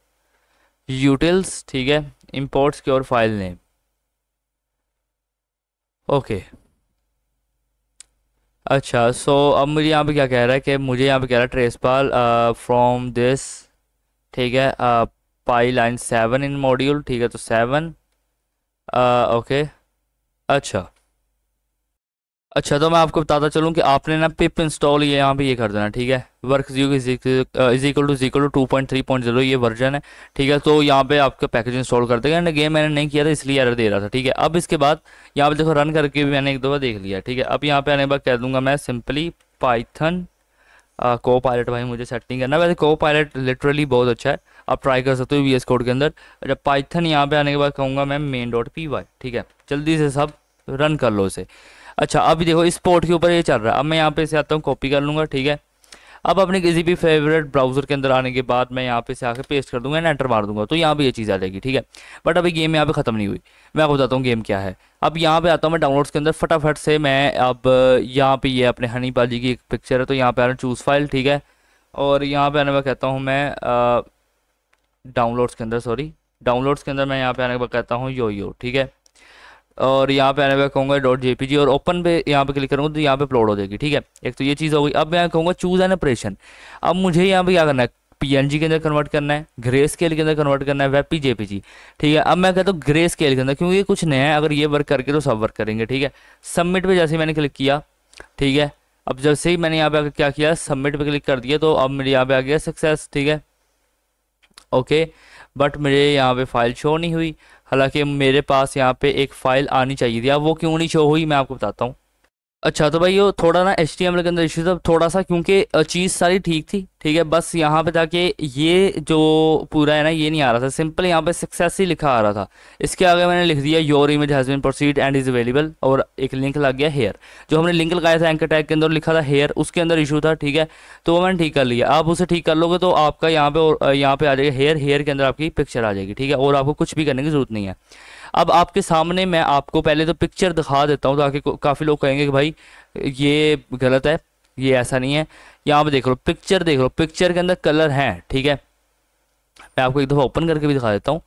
यूटिल्स, ठीक है, import secure file name. Okay, अच्छा, सो अब मुझे यहाँ पे क्या कह रहा है कि मुझे यहाँ पे कह रहा है ट्रेसपाल फ्रॉम दिस, ठीक है, पाई लाइन 7 इन मॉड्यूल, ठीक है, तो 7, ओके। अच्छा, अच्छा, तो मैं आपको बताता चलूँ कि आपने ना पिप इंस्टॉल ये यहाँ पे ये कर देना, ठीक है। वर्क इज इक्वल टू 2.3.0 ये वर्जन है, ठीक है। तो यहाँ पे आपका पैकेज इंस्टॉल कर देगा, एंड गेम मैंने नहीं किया था इसलिए एरर दे रहा था, ठीक है। अब इसके बाद यहाँ पे देखो रन करके भी मैंने एक दो बार देख लिया, ठीक है। अब यहाँ पे आने के बाद कह दूंगा मैं सिंपली पाइथन को पायलट, भाई मुझे सेट नहीं करना, वैसे को पायलट लिटरली बहुत अच्छा है, आप ट्राई कर सकते हो वीएस कोड के अंदर। जब पाइथन यहाँ पे आने के बाद कहूँगा मैं main.py, ठीक है। जल्दी से सब रन कर लो इसे। अच्छा, अभी देखो इस पोर्ट के ऊपर ये चल रहा है। अब मैं यहाँ पे से आता हूँ, कॉपी कर लूँगा, ठीक है। अब अपने किसी भी फेवरेट ब्राउजर के अंदर आने के बाद मैं यहाँ पे से आके पेस्ट कर दूंगा, एंटर मार दूंगा, तो यहाँ पे ये चीज़ आ जाएगी, ठीक है। बट अभी गेम यहाँ पे ख़त्म नहीं हुई, मैं आपको बताता हूँ गेम क्या है। अब यहाँ पे आता हूँ मैं डाउनलोड्स के अंदर, फटाफट से मैं अब यहाँ पे ये अपने हनी पाजी की एक पिक्चर है, तो यहाँ पे आ रहा चूज़ फाइल, ठीक है। और यहाँ पे आने पर कहता हूँ मैं डाउनलोड्स के अंदर, सॉरी, डाउनलोड्स के अंदर मैं यहाँ पे आने के बाद कहता हूँ यो, ठीक है। और यहाँ पे आने पे कहूँगा .jpg, और ओपन पे यहाँ पे क्लिक करूँगा तो यहाँ पे अपलोड हो जाएगी, ठीक है। एक तो ये चीज़ हो गई। अब मैं कहूँगा चूज़ एन ऑपरेशन। अब मुझे यहाँ पे क्या करना है, पीएनजी के अंदर कन्वर्ट करना है, ग्रे स्केल के अंदर कन्वर्ट करना है, वेब जेपीजी, ठीक है। अब मैं कहता हूँ ग्रे स्केल के अंदर, क्योंकि ये कुछ नया है, अगर ये वर्क करके तो सब वर्क करेंगे, ठीक है। सबमिट पे जैसे ही मैंने क्लिक किया, ठीक है। अब जैसे ही मैंने यहाँ पे आकर क्या किया, सबमिट पे क्लिक कर दिया, तो अब मेरे यहाँ पे आ गया सक्सेस, ठीक है, ओके। बट मेरे यहाँ पे फाइल शो नहीं हुई, हालांकि मेरे पास यहाँ पे एक फ़ाइल आनी चाहिए थी। अब वो क्यों नहीं शो हुई मैं आपको बताता हूँ। अच्छा, तो भाई ये थोड़ा ना HTML के अंदर इशू था थोड़ा सा, क्योंकि चीज़ सारी ठीक थी, ठीक है। बस यहाँ पे जाके ये जो पूरा है ना ये नहीं आ रहा था, सिंपल यहाँ पे सक्सेस ही लिखा आ रहा था। इसके आगे मैंने लिख दिया your image has been proceed and is available, और एक लिंक लग गया हेयर। जो हमने लिंक लगाया था एंकर टैग के अंदर लिखा था हेयर, उसके अंदर इशू था, ठीक है। तो वो मैंने ठीक कर लिया। आप उसे ठीक कर लोगे तो आपका यहाँ पे और यहाँ पे आ जाएगा हेयर, हेयर के अंदर आपकी पिक्चर आ जाएगी, ठीक है। और आपको कुछ भी करने की जरूरत नहीं है। अब आपके सामने मैं आपको पहले तो पिक्चर दिखा देता हूँ, ताकि काफ़ी लोग कहेंगे कि भाई ये गलत है, ये ऐसा नहीं है। यहाँ पे देख लो पिक्चर, देख लो पिक्चर के अंदर कलर हैं, ठीक है। मैं आपको एक दफ़ा ओपन करके भी दिखा देता हूँ।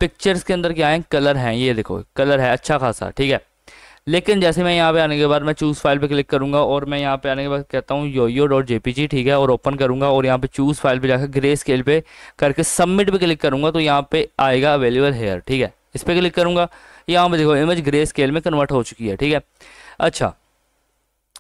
पिक्चर्स के अंदर क्या है, कलर हैं, ये देखो कलर है अच्छा खासा, ठीक है। लेकिन जैसे मैं यहाँ पे आने के बाद मैं चूज़ फाइल पे क्लिक करूंगा, और मैं यहाँ पे आने के बाद कहता हूँ yo.jpg, ठीक है, और ओपन करूंगा, और यहाँ पे चूज़ फाइल पे जाकर ग्रे स्केल पे करके सबमिट पे क्लिक करूंगा, तो यहाँ पे आएगा अवेलेबल हेयर, ठीक है। इस पर क्लिक करूंगा, यहाँ पे देखो इमेज ग्रे स्केल में कन्वर्ट हो चुकी है, ठीक है। अच्छा,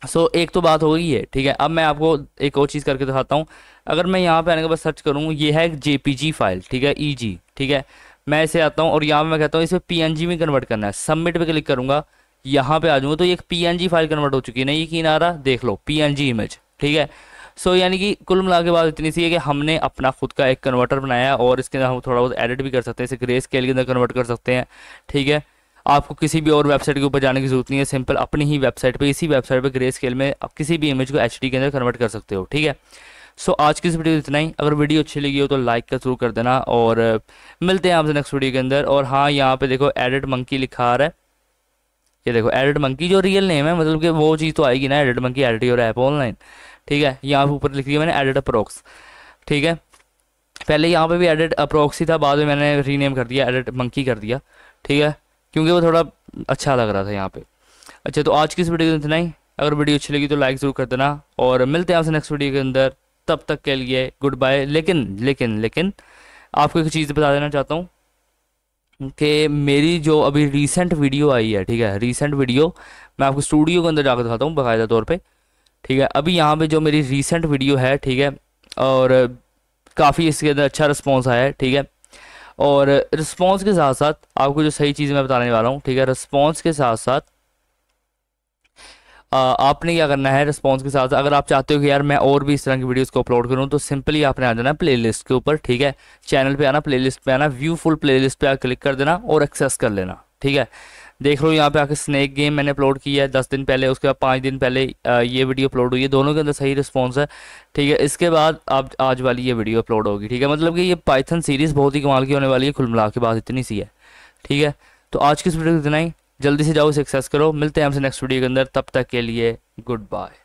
सो एक तो बात हो गई है, ठीक है। अब मैं आपको एक और चीज़ करके दिखाता हूँ। अगर मैं यहाँ पे आने के बाद सर्च करूँ, ये है एक JPG फाइल, ठीक है, EG, ठीक है। मैं इसे आता हूँ और यहाँ पे मैं कहता हूँ इसे PNG में कन्वर्ट करना है, सबमिट पे क्लिक करूँगा, यहाँ पे आ जाऊँगा, तो ये एक PNG फाइल कन्वर्ट हो चुकी है, नहीं यकीन आ रहा, देख लो PNG इमेज, ठीक है। सो यानी कि कुल मिला के बात इतनी सी है कि हमने अपना खुद का एक कन्वर्टर बनाया है, और इसके अंदर हम थोड़ा बहुत एडिट भी कर सकते हैं, इसे ग्रे स्केल के अंदर कन्वर्ट कर सकते हैं, ठीक है। आपको किसी भी और वेबसाइट के ऊपर जाने की जरूरत नहीं है, सिंपल अपनी ही वेबसाइट पे, इसी वेबसाइट पे ग्रे स्केल में आप किसी भी इमेज को HD के अंदर कन्वर्ट कर सकते हो, ठीक है। सो आज की इस वीडियो इतना ही। अगर वीडियो अच्छी लगी हो तो लाइक का जरूर कर देना, और मिलते हैं आपसे नेक्स्ट वीडियो के अंदर। और हाँ, यहाँ पे देखो एडिट मंकी लिखा आ रहा है, ये देखो एडिट मंकी जो रियल नेम है, मतलब कि वो चीज़ तो आएगी ना, edit monkey edit your app online, ठीक है। यहाँ पे ऊपर लिख दिया मैंने एडिट अप्रोक्स, ठीक है। पहले यहाँ पे भी एडिट अप्रोक्स ही था, बाद में मैंने रीनेम कर दिया, एडिट मंकी कर दिया, ठीक है, क्योंकि वो थोड़ा अच्छा लग रहा था यहाँ पे। अच्छा, तो आज की इस वीडियो में इतना ही। अगर वीडियो अच्छी लगी तो लाइक ज़रूर कर देना, और मिलते हैं आपसे नेक्स्ट वीडियो के अंदर। तब तक के लिए गुड बाय। लेकिन लेकिन लेकिन आपको एक चीज़ बता देना चाहता हूँ कि मेरी जो अभी रीसेंट वीडियो आई है, ठीक है, रीसेंट वीडियो मैं आपको स्टूडियो के अंदर जाकर दिखाता हूँ बाकायदा तौर पे, ठीक है। अभी यहाँ पे जो मेरी रीसेंट वीडियो है, ठीक है, और काफ़ी इसके अंदर अच्छा रिस्पॉन्स आया है, ठीक है। और रिस्पॉन्स के साथ साथ आपको जो सही चीज़ मैं बताने वाला हूँ, ठीक है, रिस्पॉन्स के साथ साथ आपने क्या करना है, रिस्पॉन्स के साथ अगर आप चाहते हो कि यार मैं और भी इस तरह की वीडियोस को अपलोड करूं, तो सिंपली आपने आ जाना है प्लेलिस्ट के ऊपर, ठीक है। चैनल पे आना, प्लेलिस्ट पे आना, व्यू फुल प्लेलिस्ट पे क्लिक कर देना और एक्सेस कर लेना, ठीक है। देख लो यहाँ पे आके स्नेक गेम मैंने अपलोड किया है 10 दिन पहले, उसके बाद 5 दिन पहले ये वीडियो अपलोड हुई है, दोनों के अंदर सही रिस्पॉन्स है, ठीक है। इसके बाद आप आज वाली ये वीडियो अपलोड होगी, ठीक है। मतलब कि ये पाइथन सीरीज़ बहुत ही कमाल की होने वाली है, कुल मिला के बात इतनी सी है, ठीक है। तो आज की इस वीडियो को इतना ही, जल्दी से जाओ इसे एक्सेस करो। मिलते हैं हमसे नेक्स्ट वीडियो के अंदर, तब तक के लिए गुड बाय।